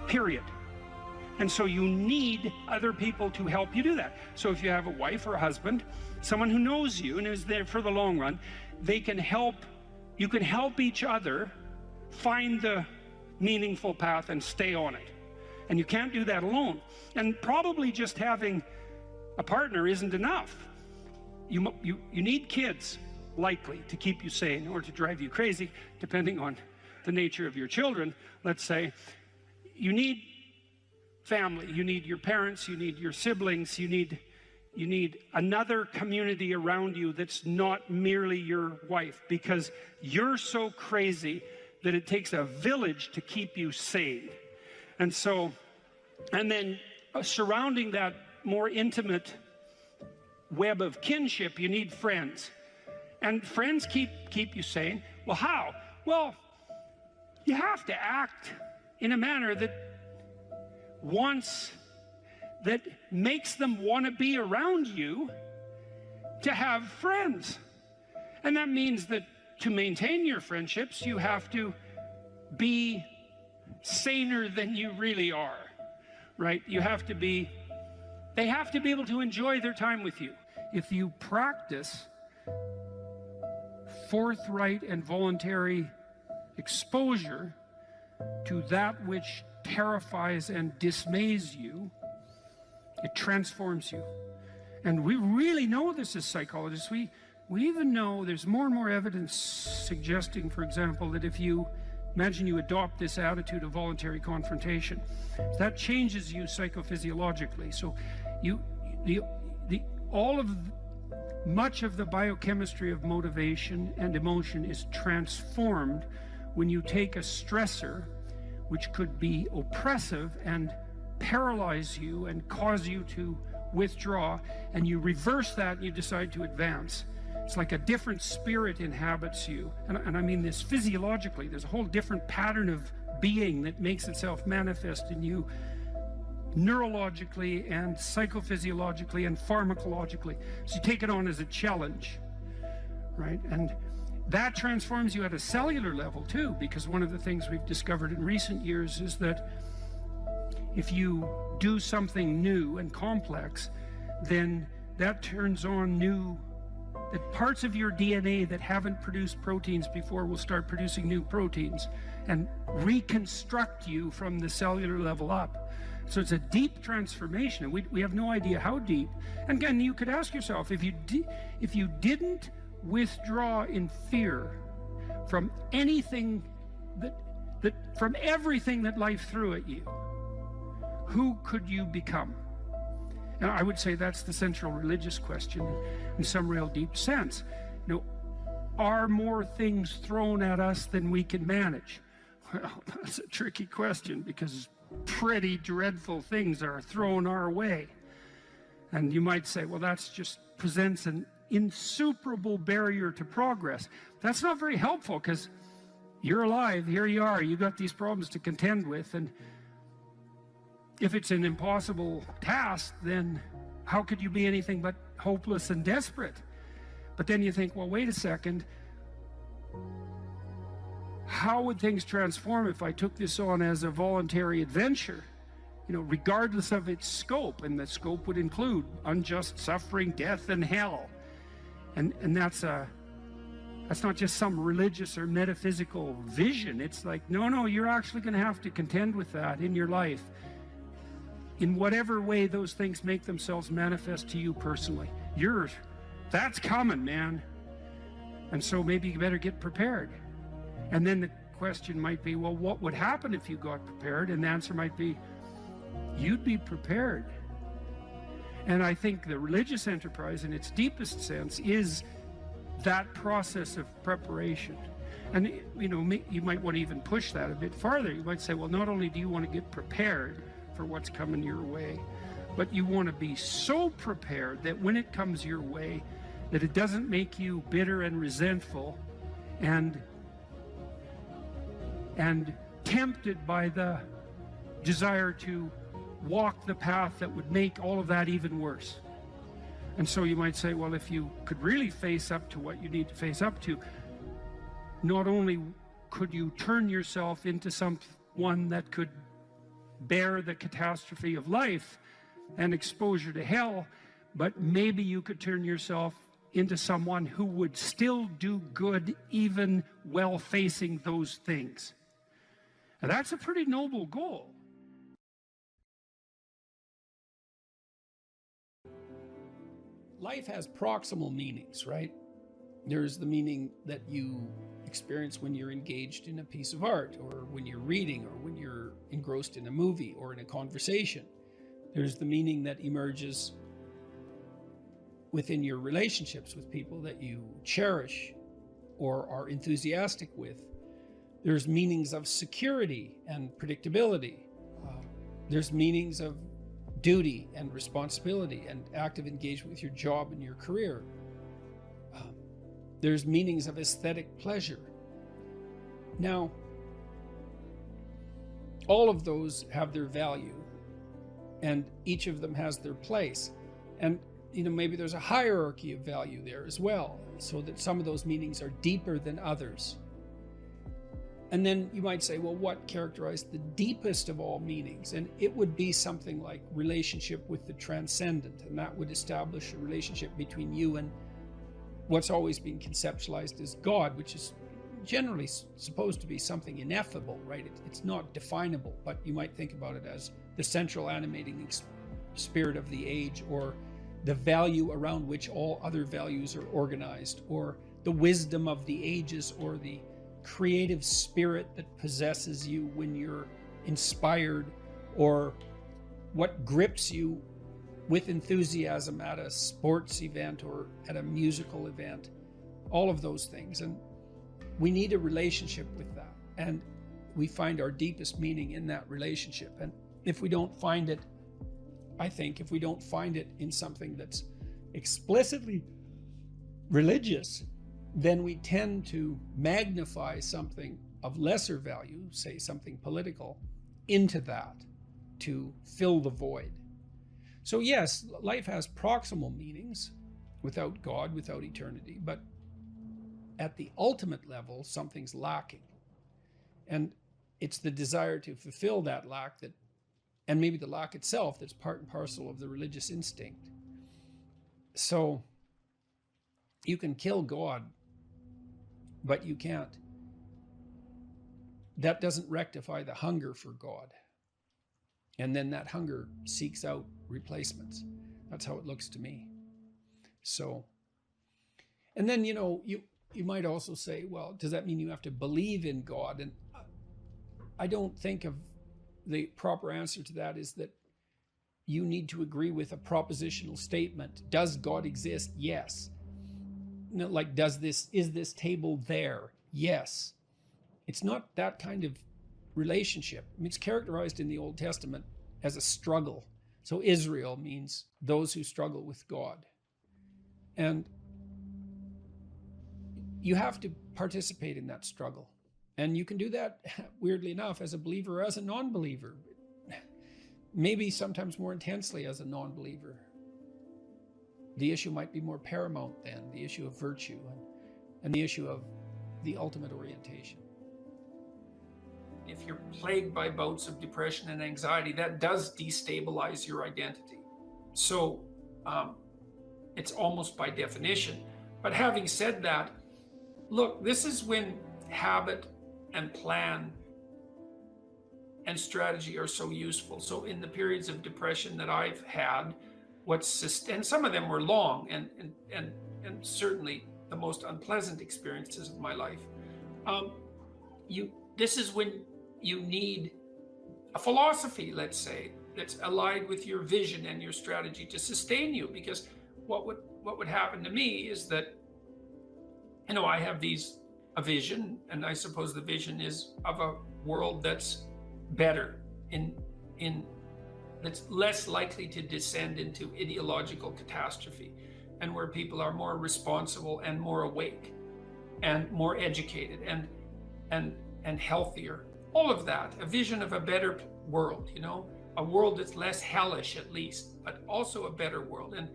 Speaker 2: period. And so you need other people to help you do that. So if you have a wife or a husband, someone who knows you and is there for the long run, they can help, you can help each other find the meaningful path and stay on it. And you can't do that alone. And probably just having a partner isn't enough. You need kids, likely, to keep you sane or to drive you crazy, depending on the nature of your children. Let's say you need family, you need your parents, you need your siblings, you need another community around you that's not merely your wife, because you're so crazy that it takes a village to keep you sane. And so, and then surrounding that more intimate web of kinship, you need friends. And friends keep you sane. Well, how? Well, you have to act in a manner that makes them want to be around you to have friends. And that means that to maintain your friendships, you have to be saner than you really are, right? You have to be, they have to be able to enjoy their time with you. If you practice forthright and voluntary exposure to that which terrifies and dismays you, it transforms you. And we really know this as psychologists. We even know there's more and more evidence suggesting, for example, that if you imagine you adopt this attitude of voluntary confrontation, that changes you psychophysiologically. So much of the biochemistry of motivation and emotion is transformed when you take a stressor which could be oppressive and paralyze you and cause you to withdraw, and you reverse that and you decide to advance. It's like a different spirit inhabits you. And I mean this physiologically. There's a whole different pattern of being that makes itself manifest in you neurologically and psychophysiologically and pharmacologically. So you take it on as a challenge, right? And that transforms you at a cellular level too, because one of the things we've discovered in recent years is that if you do something new and complex, then that turns on that parts of your DNA that haven't produced proteins before will start producing new proteins and reconstruct you from the cellular level up. So it's a deep transformation, and we have no idea how deep. And again, you could ask yourself, if you didn't withdraw in fear from anything from everything that life threw at you, who could you become? And I would say that's the central religious question in some real deep sense. You know, are more things thrown at us than we can manage? Well, that's a tricky question, because pretty dreadful things are thrown our way. And you might say, well, that's just presents an insuperable barrier to progress. That's not very helpful, because you're alive, here you are, you got these problems to contend with, and if it's an impossible task, then how could you be anything but hopeless and desperate? But then you think, well, wait a second, how would things transform if I took this on as a voluntary adventure, you know, regardless of its scope? And the scope would include unjust suffering, death, and hell. And that's not just some religious or metaphysical vision. It's like, no, you're actually going to have to contend with that in your life, in whatever way those things make themselves manifest to you personally. That's coming, man. And so maybe you better get prepared. And then the question might be, well, what would happen if you got prepared? And the answer might be, you'd be prepared. And I think the religious enterprise in its deepest sense is that process of preparation. And you might want to even push that a bit farther. You might say, well, not only do you want to get prepared for what's coming your way, but you want to be so prepared that when it comes your way, that it doesn't make you bitter and resentful and tempted by the desire to walk the path that would make all of that even worse. And so you might say, well, if you could really face up to what you need to face up to, not only could you turn yourself into someone that could bear the catastrophe of life and exposure to hell, but maybe you could turn yourself into someone who would still do good even while facing those things. And that's a pretty noble goal.
Speaker 1: Life has proximal meanings, right? There's the meaning that you experience when you're engaged in a piece of art, or when you're reading, or when you're engrossed in a movie or in a conversation. There's the meaning that emerges within your relationships with people that you cherish or are enthusiastic with. There's meanings of security and predictability. There's meanings of duty and responsibility and active engagement with your job and your career. There's meanings of aesthetic pleasure. Now, all of those have their value, and each of them has their place. And maybe there's a hierarchy of value there as well, so that some of those meanings are deeper than others. And then you might say, well, what characterized the deepest of all meanings? And it would be something like relationship with the transcendent, and that would establish a relationship between you and what's always been conceptualized as God, which is generally supposed to be something ineffable, right? It's not definable, but you might think about it as the central animating spirit of the age, or the value around which all other values are organized, or the wisdom of the ages, or the creative spirit that possesses you when you're inspired, or what grips you with enthusiasm at a sports event or at a musical event. All of those things. And we need a relationship with that. And we find our deepest meaning in that relationship. And if we don't find it, I think if we don't find it in something that's explicitly religious, then we tend to magnify something of lesser value, say something political, into that to fill the void. So yes, life has proximal meanings without God, without eternity, but at the ultimate level, something's lacking. And it's the desire to fulfill that lack that, and maybe the lack itself, that's part and parcel of the religious instinct. So you can kill God, but you can't. That doesn't rectify the hunger for God. And then that hunger seeks out replacements. That's how it looks to me. So, and then, you might also say, well, does that mean you have to believe in God? And I don't think of the proper answer to that is that you need to agree with a propositional statement. Does God exist? Yes. Like, is this table there? Yes. It's not that kind of relationship. I mean, it's characterized in the Old Testament as a struggle. So Israel means those who struggle with God. And you have to participate in that struggle. And you can do that, weirdly enough, as a believer or as a non-believer. Maybe sometimes more intensely as a non-believer. The issue might be more paramount then, the issue of virtue and the issue of the ultimate orientation. If you're plagued by bouts of depression and anxiety, that does destabilize your identity. So it's almost by definition. But having said that, look, this is when habit and plan and strategy are so useful. So in the periods of depression that I've had, and some of them were long and certainly the most unpleasant experiences of my life. This is when you need a philosophy, let's say, that's allied with your vision and your strategy to sustain you. Because what would happen to me is that, I have these a vision, and I suppose the vision is of a world that's better, in that's less likely to descend into ideological catastrophe, and where people are more responsible and more awake and more educated and healthier. All of that, a vision of a better world, you know, a world that's less hellish at least, but also a better world, and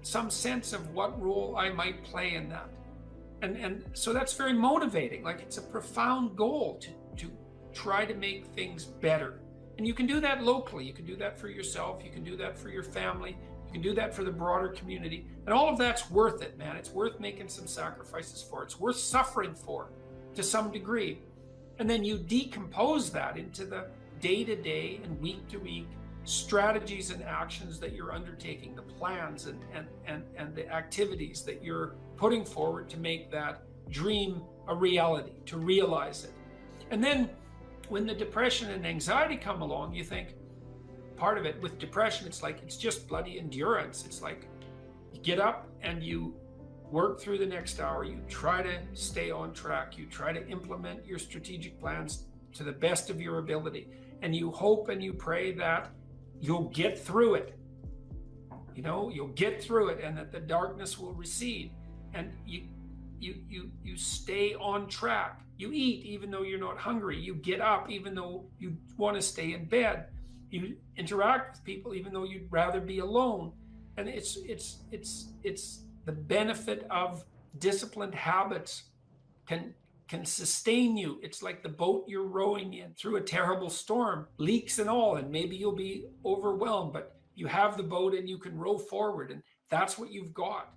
Speaker 1: some sense of what role I might play in that. And so that's very motivating. Like, it's a profound goal to try to make things better. And you can do that locally. You can do that for yourself. You can do that for your family. You can do that for the broader community. And all of that's worth it, man. It's worth making some sacrifices for. It's worth suffering for to some degree. And then you decompose that into the day-to-day and week-to-week strategies and actions that you're undertaking, the plans and the activities that you're putting forward to make that dream a reality, to realize it. And then when the depression and anxiety come along, you think, part of it with depression, it's like, it's just bloody endurance. It's like, you get up and you work through the next hour, you try to stay on track, you try to implement your strategic plans to the best of your ability, and you hope and you pray that you'll get through it. You know, you'll get through it, and that the darkness will recede, and you stay on track. You eat even though you're not hungry. You get up even though you want to stay in bed. You interact with people even though you'd rather be alone. And it's the benefit of disciplined habits can sustain you. It's like the boat you're rowing in through a terrible storm, leaks and all, and maybe you'll be overwhelmed, but you have the boat and you can row forward, and that's what you've got.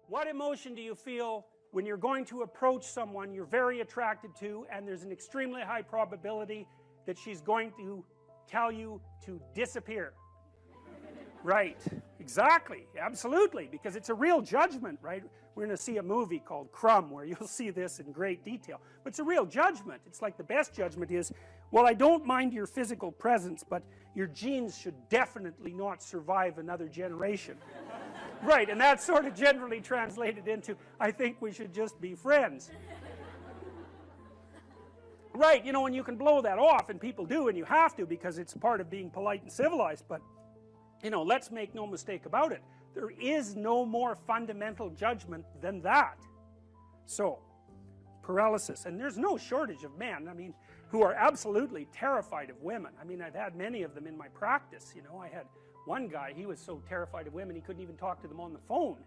Speaker 2: What emotion do you feel when you're going to approach someone you're very attracted to, and there's an extremely high probability that she's going to tell you to disappear? Right, exactly, absolutely, because it's a real judgment, right? We're going to see a movie called Crumb where you'll see this in great detail. But it's a real judgment. It's like the best judgment is, well, I don't mind your physical presence, but your genes should definitely not survive another generation. Right, and that's sort of generally translated into, I think we should just be friends. Right, you know, and you can blow that off, and people do, and you have to, because it's part of being polite and civilized, but, you know, let's make no mistake about it. There is no more fundamental judgment than that. So, paralysis, and there's no shortage of men, I mean, who are absolutely terrified of women. I mean, I've had many of them in my practice, you know. I had one guy, he was so terrified of women he couldn't even talk to them on the phone.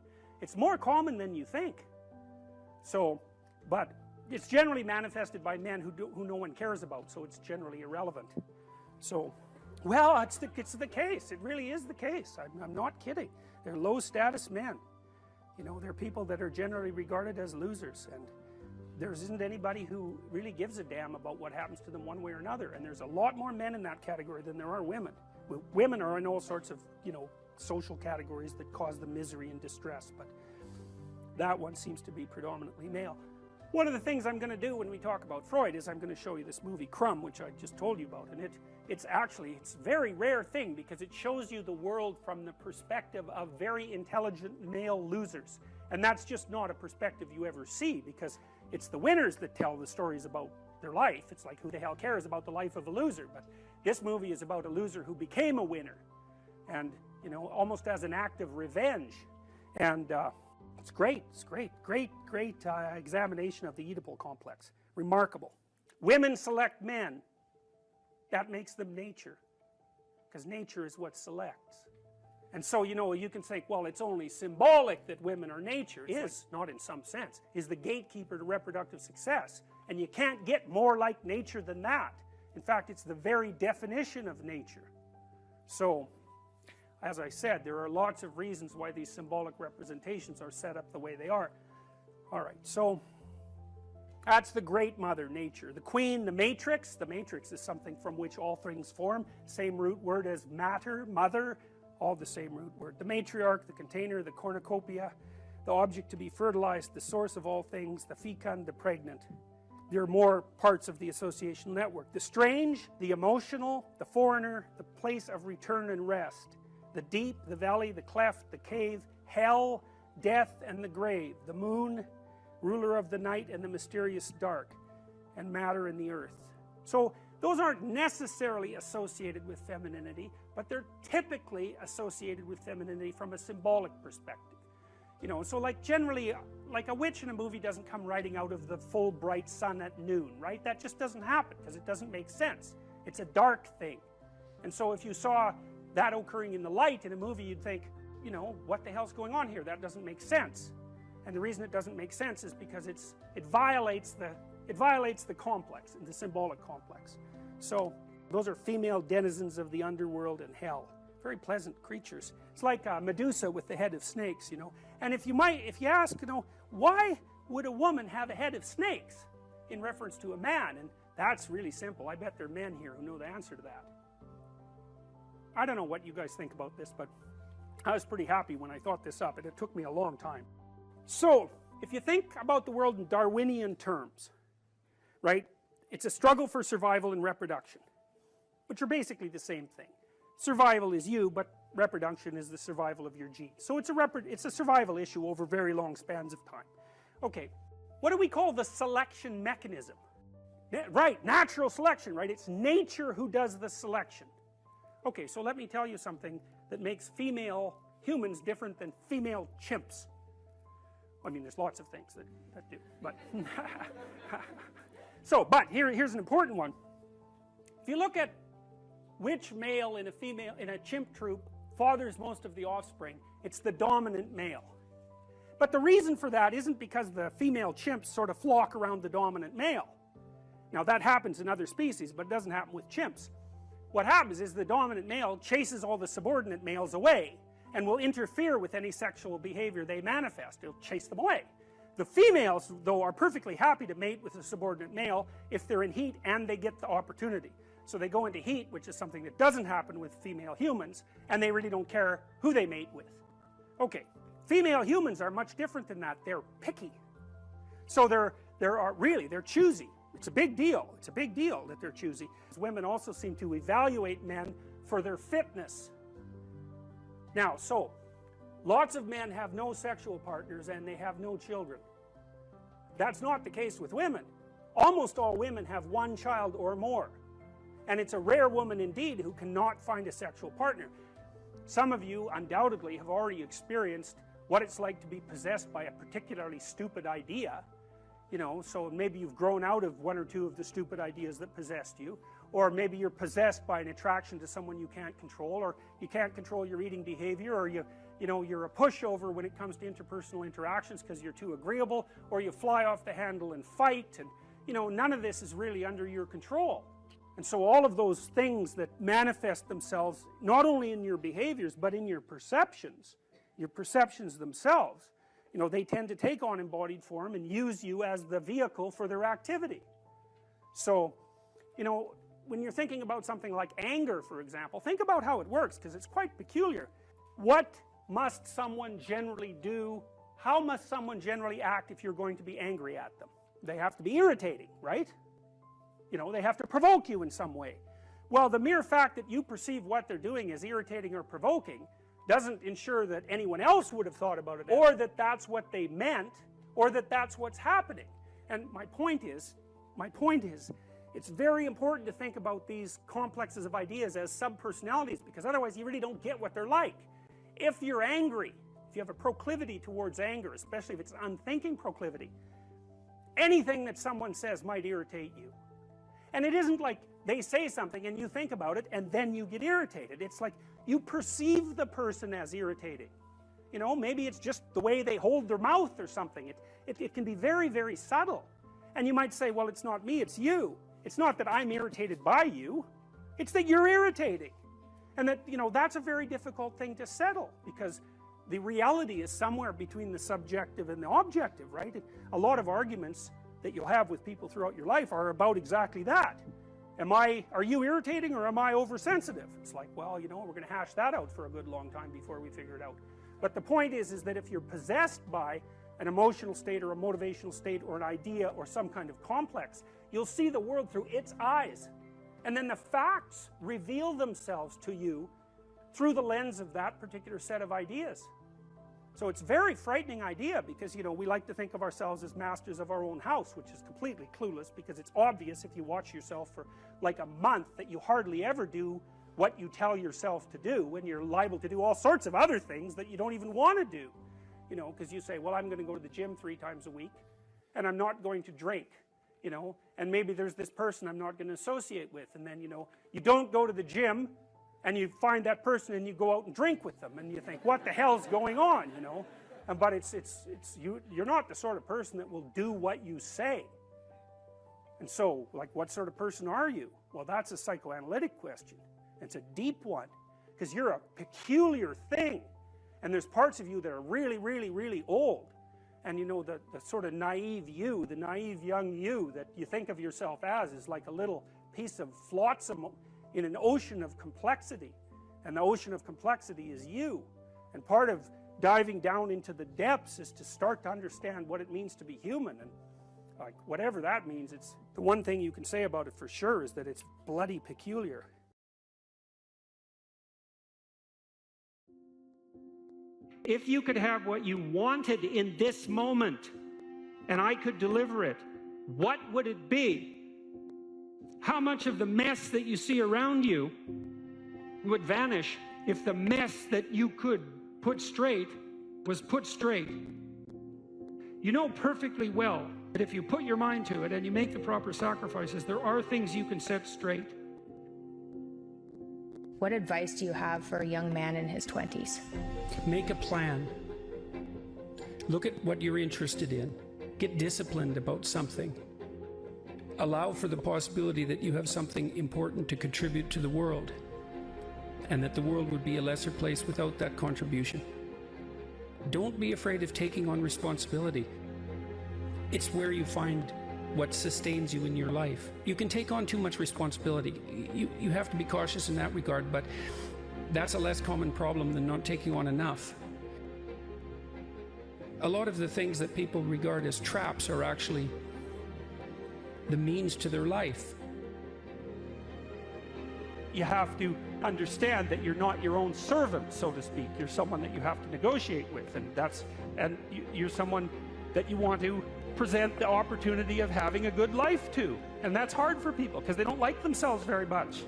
Speaker 2: It's more common than you think. So, but it's generally manifested by men who no one cares about, so it's generally irrelevant. So, well, it's the case. It really is the case. I'm not kidding. They're low status men. You know, they're people that are generally regarded as losers, and there isn't anybody who really gives a damn about what happens to them one way or another, and there's a lot more men in that category than there are women. Women are in all sorts of, you know, social categories that cause them misery and distress, but that one seems to be predominantly male. One of the things I'm going to do when we talk about Freud is I'm going to show you this movie Crumb, which I just told you about, and it's a very rare thing because it shows you the world from the perspective of very intelligent male losers, and that's just not a perspective you ever see, because it's the winners that tell the stories about their life. It's like, who the hell cares about the life of a loser? But this movie is about a loser who became a winner, and, you know, almost as an act of revenge. And it's great. It's great examination of the Oedipal complex. Remarkable. Women select men. That makes them nature, because nature is what selects. And so, you know, you can say, well, it's only symbolic that women are nature. It is, not in some sense, is the gatekeeper to reproductive success, and you can't get more like nature than that. In fact, it's the very definition of nature. So, as I said, there are lots of reasons why these symbolic representations are set up the way they are. Alright, so that's the great mother, nature. The queen, the matrix. The matrix is something from which all things form. Same root word as matter, mother, all the same root word. The matriarch, the container, the cornucopia, the object to be fertilized, the source of all things, the fecund, the pregnant. There are more parts of the associational network. The strange, the emotional, the foreigner, the place of return and rest, the deep, the valley, the cleft, the cave, hell, death, and the grave, the moon, ruler of the night and the mysterious dark, and matter in the earth. So those aren't necessarily associated with femininity, but they're typically associated with femininity from a symbolic perspective. You know, so like generally, like a witch in a movie doesn't come riding out of the full bright sun at noon, right? That just doesn't happen because it doesn't make sense. It's a dark thing. And so if you saw that occurring in the light in a movie, you'd think, you know, what the hell's going on here? That doesn't make sense. And the reason it doesn't make sense is because it violates the complex, the symbolic complex. So those are female denizens of the underworld and hell. Very pleasant creatures. It's like Medusa with the head of snakes, you know. And if you ask, you know, why would a woman have a head of snakes in reference to a man? And that's really simple. I bet there are men here who know the answer to that. I don't know what you guys think about this, but I was pretty happy when I thought this up, and it took me a long time. So, if you think about the world in Darwinian terms, right, it's a struggle for survival and reproduction, which are basically the same thing. Survival is you, but reproduction is the survival of your genes. So it's a survival issue over very long spans of time. Okay, what do we call the selection mechanism? Right, natural selection, right? It's nature who does the selection. Okay, so let me tell you something that makes female humans different than female chimps. I mean, there's lots of things that do, but so, but here's an important one. If you look at which male in a chimp troop fathers most of the offspring, it's the dominant male. But the reason for that isn't because the female chimps sort of flock around the dominant male. Now that happens in other species, but it doesn't happen with chimps. What happens is the dominant male chases all the subordinate males away and will interfere with any sexual behavior they manifest. He'll chase them away. The females, though, are perfectly happy to mate with a subordinate male if they're in heat and they get the opportunity. So they go into heat, which is something that doesn't happen with female humans, and they really don't care who they mate with. Okay, female humans are much different than that. They're picky. So they're choosy. It's a big deal. It's a big deal that they're choosy. Women also seem to evaluate men for their fitness. Now, so, lots of men have no sexual partners and they have no children. That's not the case with women. Almost all women have one child or more. And it's a rare woman indeed who cannot find a sexual partner. Some of you undoubtedly have already experienced what it's like to be possessed by a particularly stupid idea. You know, so maybe you've grown out of one or two of the stupid ideas that possessed you, or maybe you're possessed by an attraction to someone you can't control, or you can't control your eating behavior, or you know, you're a pushover when it comes to interpersonal interactions because you're too agreeable, or you fly off the handle and fight, and you know, none of this is really under your control. And so all of those things that manifest themselves not only in your behaviors but in your perceptions themselves, you know, they tend to take on embodied form and use you as the vehicle for their activity. So, you know, when you're thinking about something like anger, for example, think about how it works, because it's quite peculiar. What must someone generally do? How must someone generally act if you're going to be angry at them? They have to be irritating, right? You know, they have to provoke you in some way. Well, the mere fact that you perceive what they're doing as irritating or provoking doesn't ensure that anyone else would have thought about it, or that that's what they meant, or that that's what's happening. And my point is, it's very important to think about these complexes of ideas as sub-personalities, because otherwise you really don't get what they're like. If you're angry, if you have a proclivity towards anger, especially if it's an unthinking proclivity, anything that someone says might irritate you. And it isn't like they say something and you think about it and then you get irritated. It's like you perceive the person as irritating. You know, maybe it's just the way they hold their mouth or something. It can be very, very subtle. And you might say, well, it's not me, it's you. It's not that I'm irritated by you. It's that you're irritating. And that, you know, that's a very difficult thing to settle, because the reality is somewhere between the subjective and the objective, right? A lot of arguments that you'll have with people throughout your life are about exactly that. Are you irritating or am I oversensitive? It's like, well, you know, we're going to hash that out for a good long time before we figure it out. But the point is that if you're possessed by an emotional state or a motivational state or an idea or some kind of complex, you'll see the world through its eyes. And then the facts reveal themselves to you through the lens of that particular set of ideas. So it's a very frightening idea, because we like to think of ourselves as masters of our own house, which is completely clueless, because it's obvious if you watch yourself for like a month that you hardly ever do what you tell yourself to do, when you're liable to do all sorts of other things that you don't even want to do. Because you say, well, I'm going to go to the gym 3 times a week, and I'm not going to drink, and maybe there's this person I'm not going to associate with, and then you don't go to the gym, and you find that person and you go out and drink with them, and you think, what the hell's going on, but you're not the sort of person that will do what you say. And so, like, what sort of person are you? Well, that's a psychoanalytic question. It's a deep one, because you're a peculiar thing, and there's parts of you that are really, really, really old, and the sort of naive you, the naive young you that you think of yourself as is like a little piece of flotsam in an ocean of complexity, and the ocean of complexity is you. And part of diving down into the depths is to start to understand what it means to be human, and like whatever that means, it's the one thing you can say about it for sure is that it's bloody peculiar. If you could have what you wanted in this moment, and I could deliver it, what would it be? How much of the mess that you see around you would vanish if the mess that you could put straight was put straight? You know perfectly well that if you put your mind to it and you make the proper sacrifices, there are things you can set straight.
Speaker 5: What advice do you have for a young man in his 20s?
Speaker 2: Make a plan. Look at what you're interested in. Get disciplined about something. Allow for the possibility that you have something important to contribute to the world, and that the world would be a lesser place without that contribution. Don't be afraid of taking on responsibility. It's where you find what sustains you in your life. You can take on too much responsibility. You have to be cautious in that regard, but that's a less common problem than not taking on enough. A lot of the things that people regard as traps are actually the means to their life. You have to understand that you're not your own servant, so to speak. You're someone that you have to negotiate with, and you're someone that you want to present the opportunity of having a good life to. And that's hard for people because they don't like themselves very much.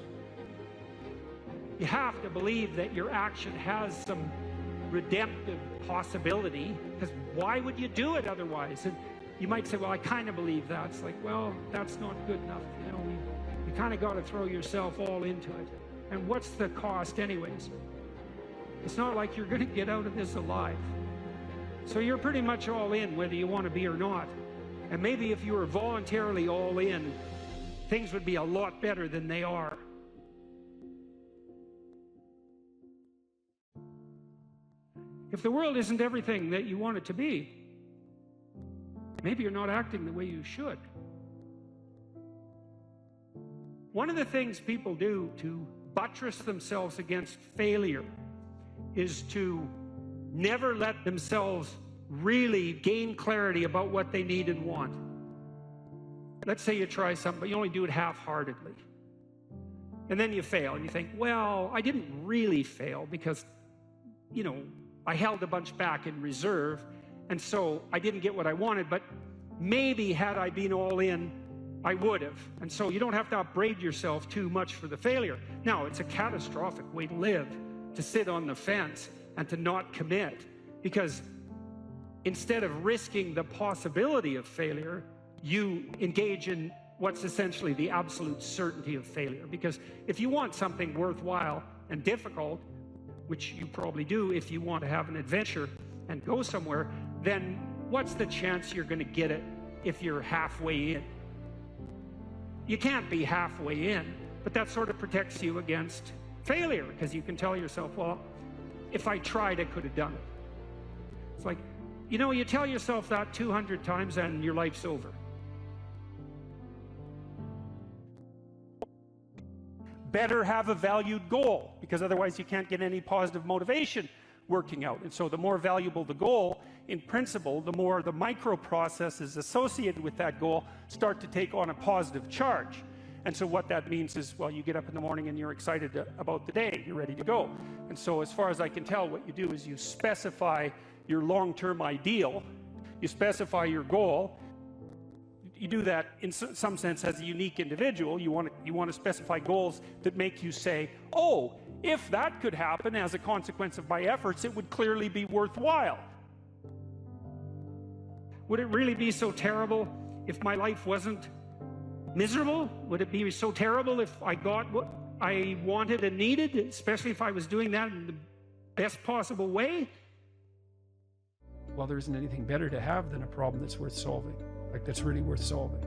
Speaker 2: You have to believe that your action has some redemptive possibility, because why would you do it otherwise? And you might say, well, I kind of believe that. It's like, well, that's not good enough. You kind of got to throw yourself all into it. And what's the cost anyways? It's not like you're going to get out of this alive. So you're pretty much all in, whether you want to be or not. And maybe if you were voluntarily all in, things would be a lot better than they are. If the world isn't everything that you want it to be, maybe you're not acting the way you should. One of the things people do to buttress themselves against failure is to never let themselves really gain clarity about what they need and want. Let's say you try something, but you only do it half-heartedly. And then you fail, and you think, well, I didn't really fail because, I held a bunch back in reserve, and so I didn't get what I wanted, but maybe had I been all in, I would have. And so you don't have to upbraid yourself too much for the failure. Now, it's a catastrophic way to live, to sit on the fence and to not commit, because instead of risking the possibility of failure, you engage in what's essentially the absolute certainty of failure. Because if you want something worthwhile and difficult, which you probably do if you want to have an adventure and go somewhere, then what's the chance you're going to get it if you're halfway in? You can't be halfway in, but that sort of protects you against failure, because you can tell yourself, well, if I tried, I could have done it. It's like, you tell yourself that 200 times and your life's over. Better have a valued goal, because otherwise you can't get any positive motivation working out. And so the more valuable the goal, in principle, the more the micro processes associated with that goal start to take on a positive charge. And so what that means is, well, you get up in the morning and you're excited about the day. You're ready to go. And so as far as I can tell, what you do is you specify your long-term ideal. You specify your goal. You do that in some sense as a unique individual. You want to specify goals that make you say, oh, if that could happen as a consequence of my efforts, it would clearly be worthwhile. Would it really be so terrible if my life wasn't miserable? Would it be so terrible if I got what I wanted and needed, especially if I was doing that in the best possible way?
Speaker 3: Well, there isn't anything better to have than a problem that's worth solving, like that's really worth solving,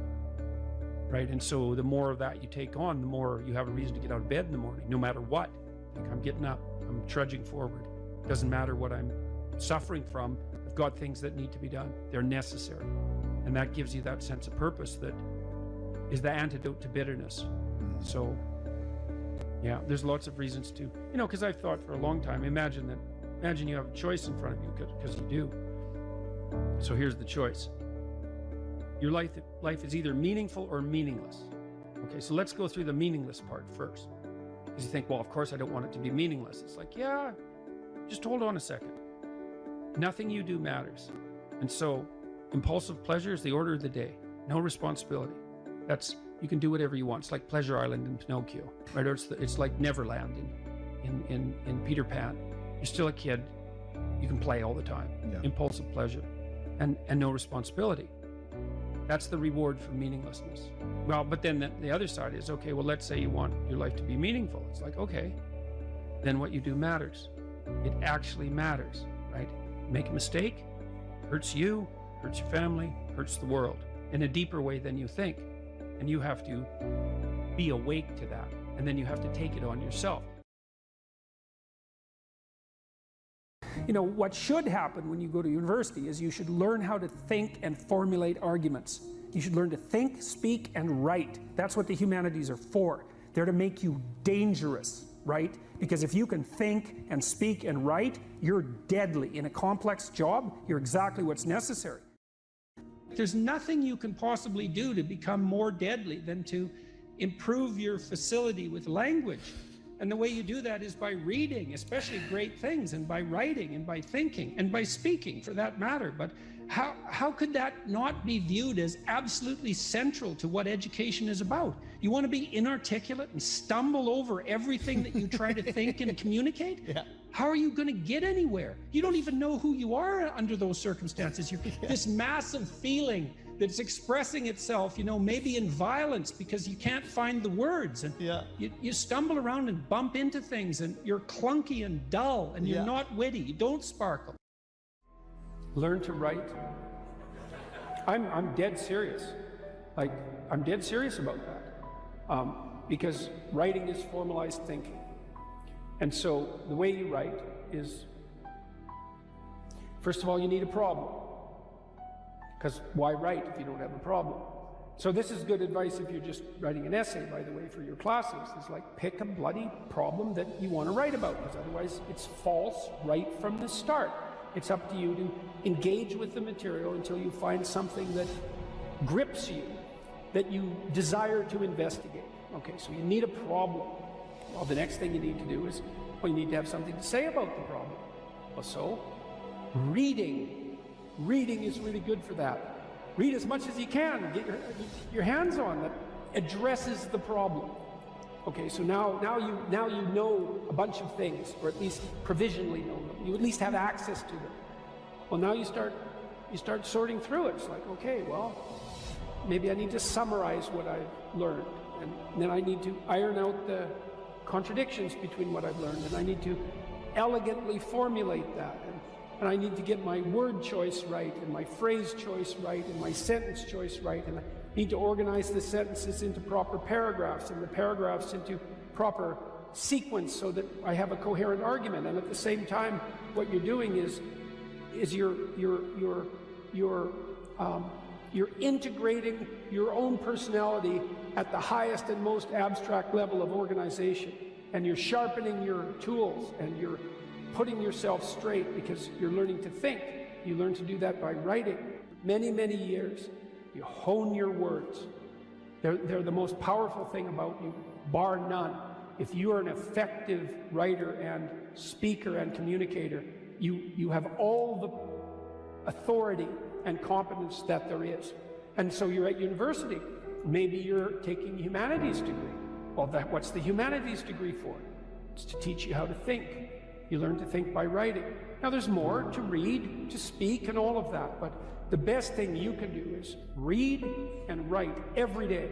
Speaker 3: right? And so the more of that you take on, the more you have a reason to get out of bed in the morning, no matter what. Like, I'm getting up, I'm trudging forward. Doesn't matter what I'm suffering from. I've got things that need to be done. They're necessary. And that gives you that sense of purpose that is the antidote to bitterness. So, yeah, there's lots of reasons to, because I've thought for a long time, imagine you have a choice in front of you, because you do. So here's the choice. Your life is either meaningful or meaningless. Okay, so let's go through the meaningless part first. Because you think, well, of course I don't want it to be meaningless. It's like, yeah, just hold on a second. Nothing you do matters. And so impulsive pleasure is the order of the day. No responsibility. You can do whatever you want. It's like Pleasure Island in Pinocchio, right? Or it's like Neverland in Peter Pan. You're still a kid. You can play all the time. Yeah. Impulsive pleasure and no responsibility. That's the reward for meaninglessness. Well, but then the other side is, okay, well, let's say you want your life to be meaningful. It's like, okay, then what you do matters. It actually matters, right? Make a mistake, hurts you, hurts your family, hurts the world in a deeper way than you think. And you have to be awake to that. And then you have to take it on yourself.
Speaker 2: What should happen when you go to university is you should learn how to think and formulate arguments. You should learn to think, speak, and write. That's what the humanities are for. They're to make you dangerous, right? Because if you can think and speak and write, you're deadly. In a complex job, you're exactly what's necessary. There's nothing you can possibly do to become more deadly than to improve your facility with language. And the way you do that is by reading, especially great things, and by writing, and by thinking, and by speaking, for that matter. But how could that not be viewed as absolutely central to what education is about? You want to be inarticulate and stumble over everything that you try to think and communicate? Yeah. How are you going to get anywhere? You don't even know who you are under those circumstances. You're this massive feeling that's expressing itself, maybe in violence because you can't find the words. And you stumble around and bump into things, and you're clunky and dull, and you're not witty. You don't sparkle.
Speaker 3: Learn to write. I'm dead serious. Like, I'm dead serious about that. Because writing is formalized thinking. And so the way you write is, first of all, you need a problem. Because why write if you don't have a problem? So this is good advice if you're just writing an essay, by the way, for your classes. It's like, pick a bloody problem that you want to write about, because otherwise it's false right from the start. It's up to you to engage with the material until you find something that grips you, that you desire to investigate. Okay, so you need a problem. Well, the next thing you need to do is, you need to have something to say about the problem. Well, so, reading is really good for that. Read as much as you can. Get your hands on that addresses the problem. Okay, so now you know a bunch of things, or at least provisionally know them. You at least have access to them. Well, now you start sorting through it. It's like, okay, well, maybe I need to summarize what I've learned, and then I need to iron out the contradictions between what I've learned, and I need to elegantly formulate that, and I need to get my word choice right, and my phrase choice right, and my sentence choice right, and I need to organize the sentences into proper paragraphs, and the paragraphs into proper sequence so that I have a coherent argument. And at the same time, what you're doing is you're integrating your own personality at the highest and most abstract level of organization, and you're sharpening your tools, and you're putting yourself straight because you're learning to think. You learn to do that by writing. Many, many years. You hone your words.
Speaker 2: They're the most powerful thing about you, bar none. If you are an effective writer and speaker and communicator, you have all the authority and competence that there is. And so you're at university. Maybe you're taking a humanities degree. Well, what's the humanities degree for? It's to teach you how to think. You learn to think by writing. Now there's more to read, to speak, and all of that, but the best thing you can do is read and write every day,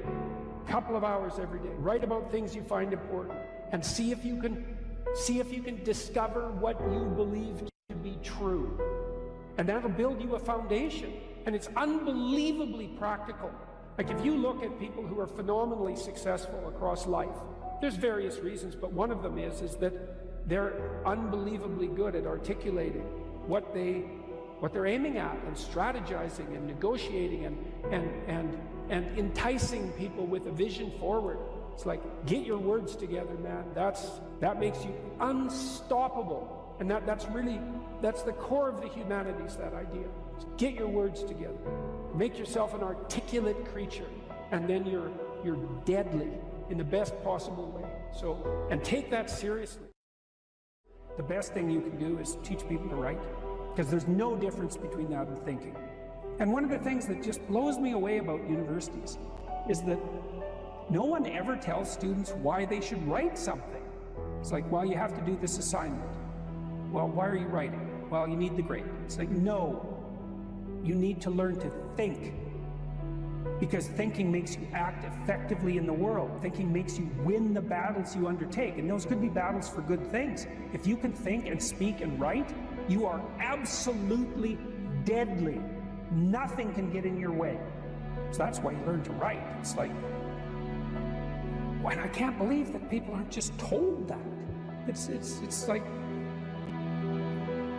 Speaker 2: a couple of hours every day. Write about things you find important and see if you can discover what you believe to be true. And that'll build you a foundation. And it's unbelievably practical. Like if you look at people who are phenomenally successful across life, there's various reasons, but one of them is that they're unbelievably good at articulating what they're aiming at, and strategizing and negotiating and enticing people with a vision forward. It's like, get your words together, man. That makes you unstoppable. And that's the core of the humanities, that idea. Just get your words together. Make yourself an articulate creature, and then you're deadly in the best possible way. So, and take that seriously. The best thing you can do is teach people to write, because there's no difference between that and thinking. And one of the things that just blows me away about universities is that no one ever tells students why they should write something. It's like, well, you have to do this assignment. Well, why are you writing? Well, you need the grade. It's like, no, you need to learn to think, because thinking makes you act effectively in the world. Thinking makes you win the battles you undertake, and those could be battles for good things. If you can think and speak and write, you are absolutely deadly. Nothing can get in your way. So that's why you learn to write. It's like, and I can't believe that people aren't just told that. It's like,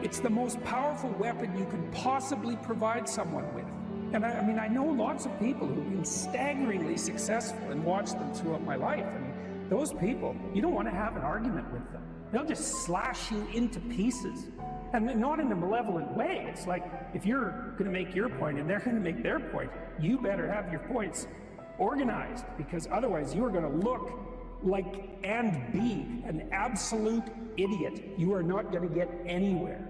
Speaker 2: it's the most powerful weapon you can possibly provide someone with. And I mean, I know lots of people who've been staggeringly successful, and watched them throughout my life. I mean, those people, you don't want to have an argument with them. They'll just slash you into pieces. And not in a malevolent way. It's like, if you're going to make your point and they're going to make their point, you better have your points organized, because otherwise you're going to look like and be an absolute idiot. You are not going to get anywhere.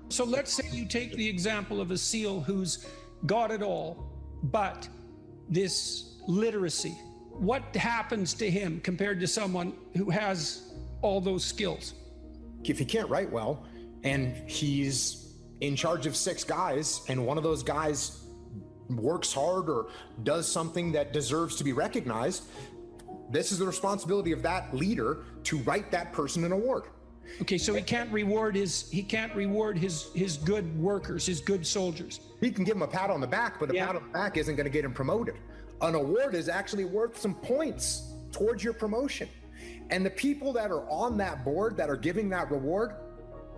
Speaker 1: So let's say you take the example of a SEAL who's got it all, but this literacy. What happens to him compared to someone who has all those skills?
Speaker 6: If he can't write well, and he's in charge of 6 guys, and one of those guys works hard or does something that deserves to be recognized, this is the responsibility of that leader to write that person an award.
Speaker 1: Okay, so he can't reward his good workers, his good soldiers.
Speaker 6: He can give him a pat on the back, but a pat on the back isn't going to get him promoted. An award is actually worth some points towards your promotion. And the people that are on that board that are giving that reward,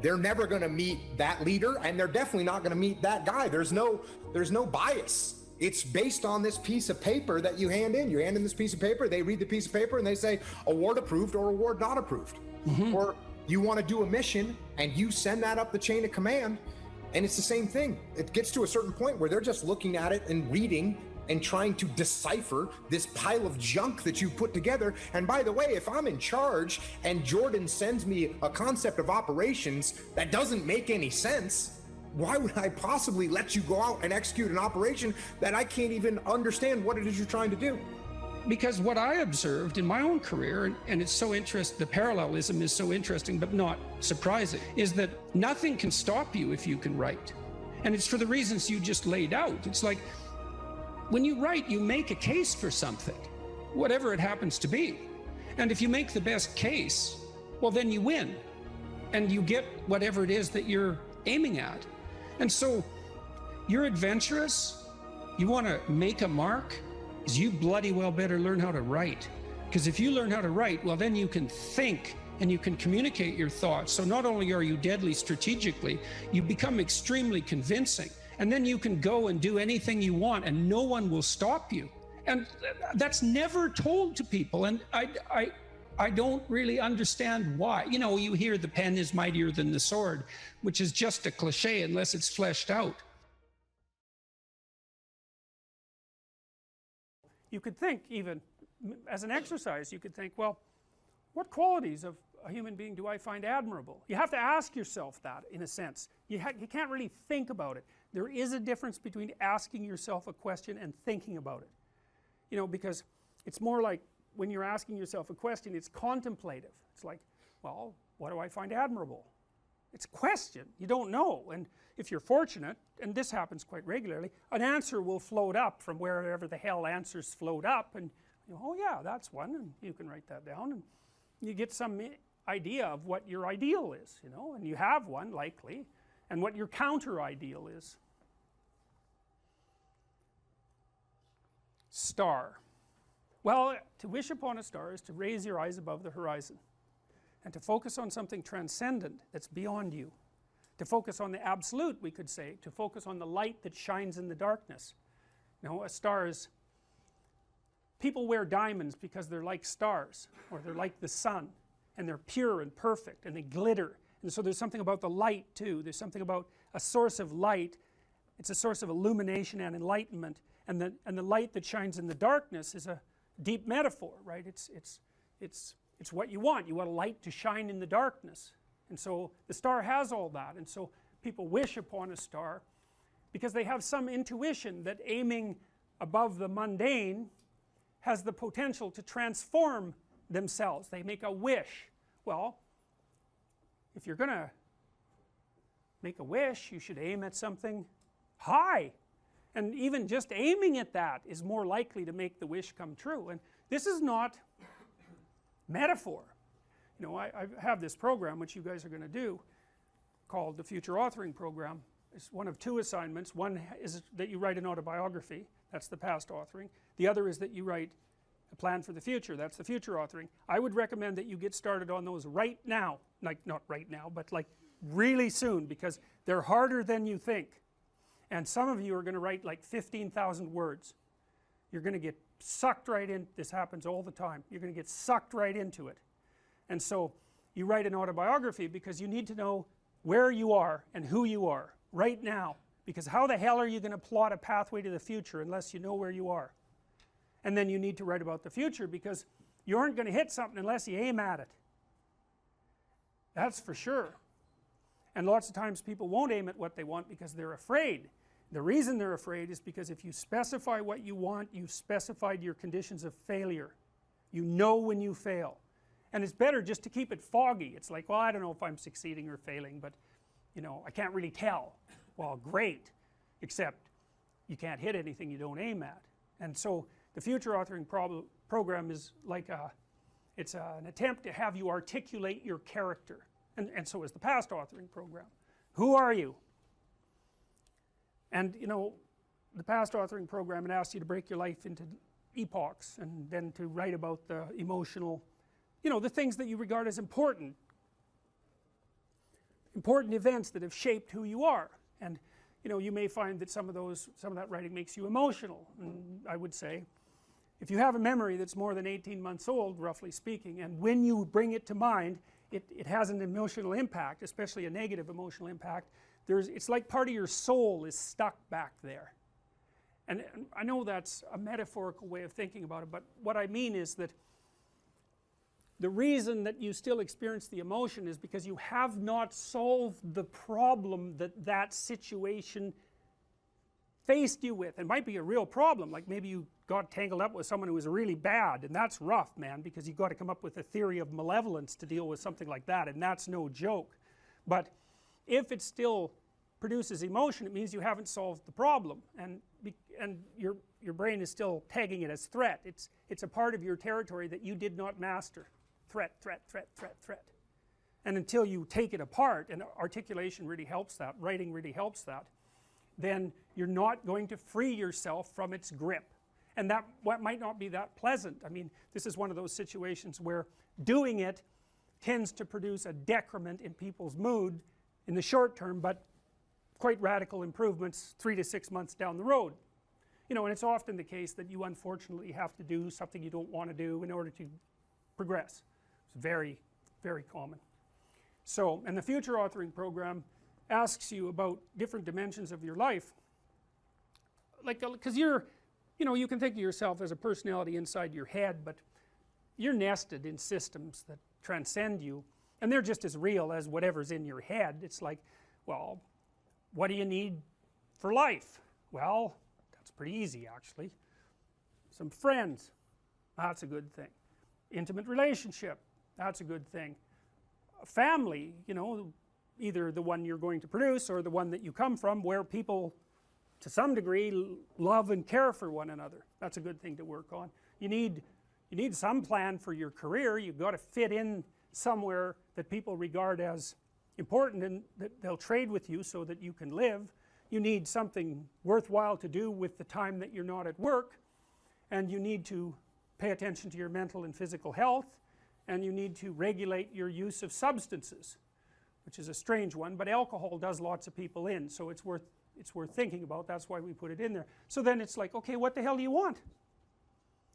Speaker 6: they're never going to meet that leader, and they're definitely not going to meet that guy. There's no bias. It's based on this piece of paper that you hand in. You hand in this piece of paper, they read the piece of paper, and they say award approved or award not approved. Mm-hmm. Or you want to do a mission and you send that up the chain of command, and it's the same thing. It gets to a certain point where they're just looking at it and reading and trying to decipher this pile of junk that you put together. And by the way, if I'm in charge and Jordan sends me a concept of operations that doesn't make any sense, why would I possibly let you go out and execute an operation that I can't even understand what it is you're trying to do?
Speaker 1: Because what I observed in my own career, and it's so interesting, the parallelism is so interesting but not surprising, is that nothing can stop you if you can write. And it's for the reasons you just laid out. It's like, when you write, you make a case for something, whatever it happens to be. And if you make the best case, well, then you win. And you get whatever it is that you're aiming at. And so you're adventurous, you want to make a mark, is you bloody well better learn how to write. Because if you learn how to write, well, then you can think and you can communicate your thoughts. So not only are you deadly strategically, you become extremely convincing. And then you can go and do anything you want and no one will stop you. And that's never told to people. And I don't really understand why. You know, you hear the pen is mightier than the sword, which is just a cliche unless it's fleshed out.
Speaker 2: you could think, even as an exercise, you could think, well, what qualities of a human being do I find admirable? You have to ask yourself that, in a sense. You can't really think about it. There is a difference between asking yourself a question and thinking about it. You know, because it's more like when you're asking yourself a question, it's contemplative. It's like, well, what do I find admirable? It's a question. You don't know. And if you're fortunate, and this happens quite regularly, an answer will float up from wherever the hell answers float up, and you know, oh yeah, that's one, and you can write that down, and you get some idea of what your ideal is, you know, and you have one likely, and what your counter ideal is. Star. Well, to wish upon a star is to raise your eyes above the horizon and to focus on something transcendent that's beyond you, to focus on the absolute, we could say, to focus on the light that shines in the darkness. You know, a star is, people wear diamonds because they're like stars, or they're like the sun, and they're pure and perfect, and they glitter, and so there's something about the light too. There's something about a source of light. It's a source of illumination and enlightenment, and the light that shines in the darkness is a deep metaphor, right? It's what you want. You want a light to shine in the darkness, and so the star has all that, and so people wish upon a star because they have some intuition that aiming above the mundane has the potential to transform themselves. They make a wish. Well, if you're going to make a wish, you should aim at something high, and even just aiming at that is more likely to make the wish come true. And this is not metaphor. You know, I have this program which you guys are going to do called the Future Authoring Program. It's one of two assignments. One is that you write an autobiography, that's the past authoring. The other is that you write a plan for the future, that's the future authoring. I would recommend that you get started on those right now, like not right now, but like really soon, because they're harder than you think. And some of you are going to write like 15,000 words. You're going to get sucked right in. This happens all the time. You're going to get sucked right into it. And so you write an autobiography because you need to know where you are and who you are right now, because how the hell are you going to plot a pathway to the future unless you know where you are? And then you need to write about the future because you aren't going to hit something unless you aim at it. That's for sure. And lots of times people won't aim at what they want because they're afraid. The reason they're afraid is because if you specify what you want, you've specified your conditions of failure. You know when you fail. And it's better just to keep it foggy. It's like, well, I don't know if I'm succeeding or failing, but you know, I can't really tell. Well, great, except you can't hit anything you don't aim at. And so the future authoring program is like it's an attempt to have you articulate your character. And so is the past authoring program. Who are you? And you know, the past authoring program, it asks you to break your life into epochs and then to write about the emotional, you know, the things that you regard as important events that have shaped who you are. And you know, you may find that some of that writing makes you emotional. And I would say, if you have a memory that's more than 18 months old, roughly speaking, and when you bring it to mind, it has an emotional impact, especially a negative emotional impact. It's like part of your soul is stuck back there. And I know that's a metaphorical way of thinking about it, but what I mean is that the reason that you still experience the emotion is because you have not solved the problem that situation faced you with. It might be a real problem, like maybe you got tangled up with someone who was really bad, and that's rough, man, because you've got to come up with a theory of malevolence to deal with something like that, and that's no joke. But if it still produces emotion, it means you haven't solved the problem, and your brain is still tagging it as threat. It's a part of your territory that you did not master. Threat, threat, threat, threat, threat. And until you take it apart, and articulation really helps that, writing really helps that, then you're not going to free yourself from its grip. And that might not be that pleasant. I mean, this is one of those situations where doing it tends to produce a decrement in people's mood in the short term, but quite radical improvements 3 to 6 months down the road. You know, and it's often the case that you unfortunately have to do something you don't want to do in order to progress. It's very, very common. So, and the future authoring program asks you about different dimensions of your life, like, because you're you know, you can think of yourself as a personality inside your head, but you're nested in systems that transcend you, and they're just as real as whatever's in your head. It's like, well, what do you need for life? Well, that's pretty easy actually. Some friends, that's a good thing. Intimate relationship, that's a good thing. A family, you know, either the one you're going to produce or the one that you come from, where people to some degree love and care for one another. That's a good thing to work on. You need some plan for your career. You've got to fit in somewhere that people regard as important and that they'll trade with you so that you can live. You need something worthwhile to do with the time that you're not at work, and you need to pay attention to your mental and physical health, and you need to regulate your use of substances, which is a strange one, but alcohol does lots of people in, so it's worth thinking about. That's why we put it in there. So then it's like, okay, what the hell do you want?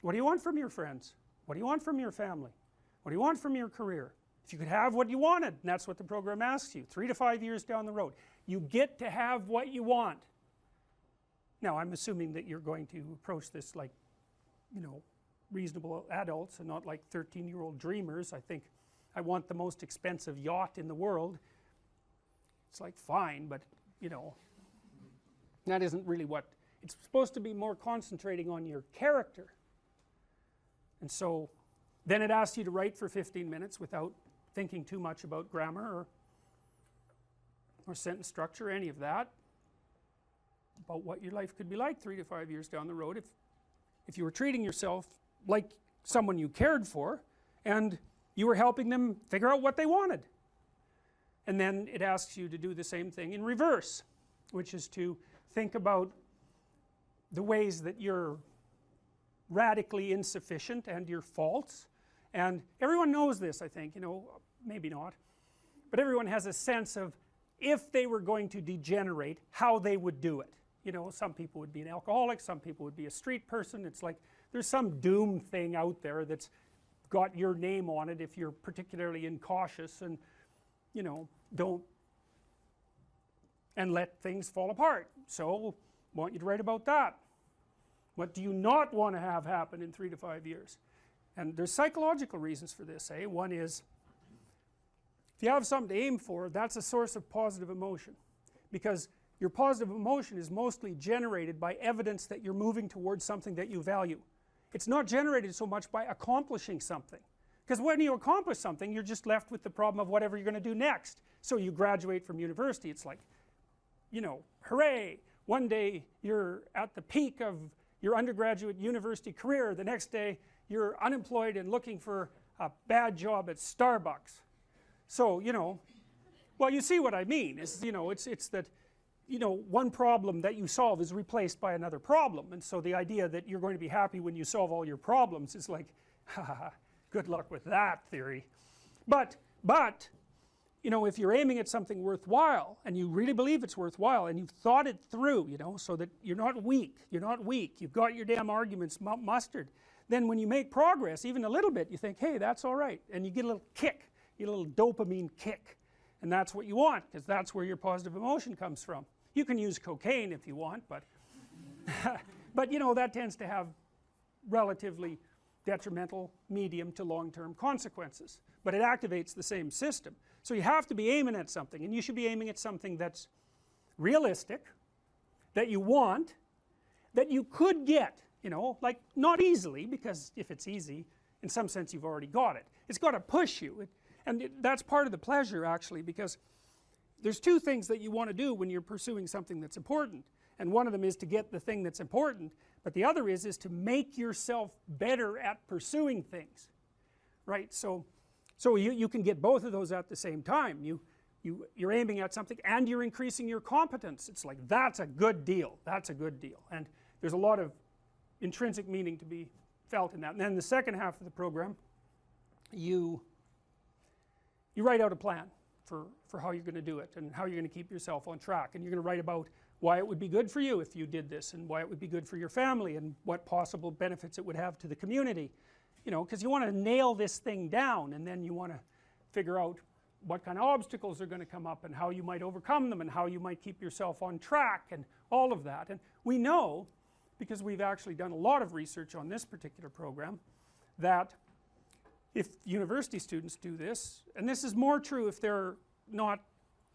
Speaker 2: What do you want from your friends? What do you want from your family? What do you want from your career? If you could have what you wanted, and that's what the program asks you, 3 to 5 years down the road, you get to have what you want. Now I'm assuming that you're going to approach this like, you know, reasonable adults and not like 13-year-old dreamers. I think I want the most expensive yacht in the world. It's like, fine, but you know, that isn't really what it's supposed to be. More concentrating on your character. And so then it asks you to write for 15 minutes without thinking too much about grammar or sentence structure, any of that, about what your life could be like 3 to 5 years down the road if you were treating yourself like someone you cared for and you were helping them figure out what they wanted. And then it asks you to do the same thing in reverse, which is to think about the ways that you're radically insufficient and your faults. And everyone knows this, I think, you know, maybe not, but everyone has a sense of if they were going to degenerate, how they would do it. You know, some people would be an alcoholic, some people would be a street person. It's like there's some doom thing out there that's got your name on it if you're particularly incautious and, you know, don't and let things fall apart. So I want you to write about that. What do you not want to have happen in 3 to 5 years? And there's psychological reasons for this. One is, if you have something to aim for, that's a source of positive emotion, because your positive emotion is mostly generated by evidence that you're moving towards something that you value. It's not generated so much by accomplishing something, because when you accomplish something, you're just left with the problem of whatever you're going to do next. So you graduate from university, it's like, you know, hooray, one day you're at the peak of your undergraduate university career, the next day you're unemployed and looking for a bad job at Starbucks. So, you know, well, you see what I mean. It's, you know, it's that, you know, one problem that you solve is replaced by another problem, and so the idea that you're going to be happy when you solve all your problems is like, haha, good luck with that theory. But you know, if you're aiming at something worthwhile and you really believe it's worthwhile and you've thought it through, you know, so that you're not weak, you've got your damn arguments mustered, then when you make progress even a little bit, you think, hey, that's all right, and you get a little kick, you get a little dopamine kick, and that's what you want, because that's where your positive emotion comes from. You can use cocaine if you want, but but you know, that tends to have relatively detrimental medium to long-term consequences, but it activates the same system. So you have to be aiming at something, and you should be aiming at something that's realistic, that you want, that you could get, you know, like not easily, because if it's easy, in some sense you've already got it. It's got to push you, that's part of the pleasure actually, because there's two things that you want to do when you're pursuing something that's important, and one of them is to get the thing that's important, but the other is to make yourself better at pursuing things, right? So you can get both of those at the same time. You're aiming at something and you're increasing your competence. It's like, that's a good deal, and there's a lot of intrinsic meaning to be felt in that. And then the second half of the program, you write out a plan for how you're going to do it and how you're going to keep yourself on track, and you're going to write about why it would be good for you if you did this, and why it would be good for your family, and what possible benefits it would have to the community, you know, because you want to nail this thing down, and then you want to figure out what kind of obstacles are going to come up and how you might overcome them and how you might keep yourself on track and all of that. And we know because we've actually done a lot of research on this particular program, that if university students do this, and this is more true if they're not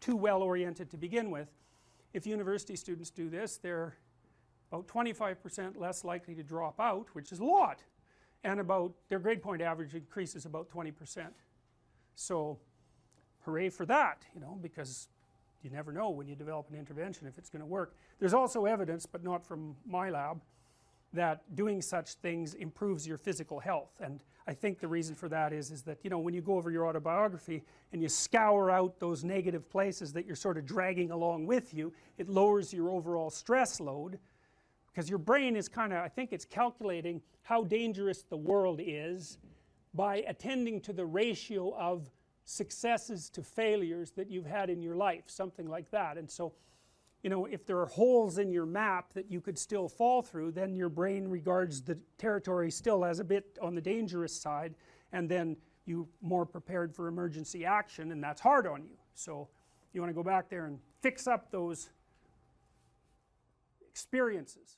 Speaker 2: too well oriented to begin with, if university students do this, they're about 25% less likely to drop out, which is a lot, and about their grade point average increases about 20%. So hooray for that, you know, because you never know when you develop an intervention if it's going to work. There's also evidence, but not from my lab, that doing such things improves your physical health, and I think the reason for that is that, you know, when you go over your autobiography and you scour out those negative places that you're sort of dragging along with you, it lowers your overall stress load, because your brain is kind of, I think it's calculating how dangerous the world is by attending to the ratio of successes to failures that you've had in your life, something like that. And so, you know, if there are holes in your map that you could still fall through, then your brain regards the territory still as a bit on the dangerous side, and then you're more prepared for emergency action, and that's hard on you. So you want to go back there and fix up those experiences.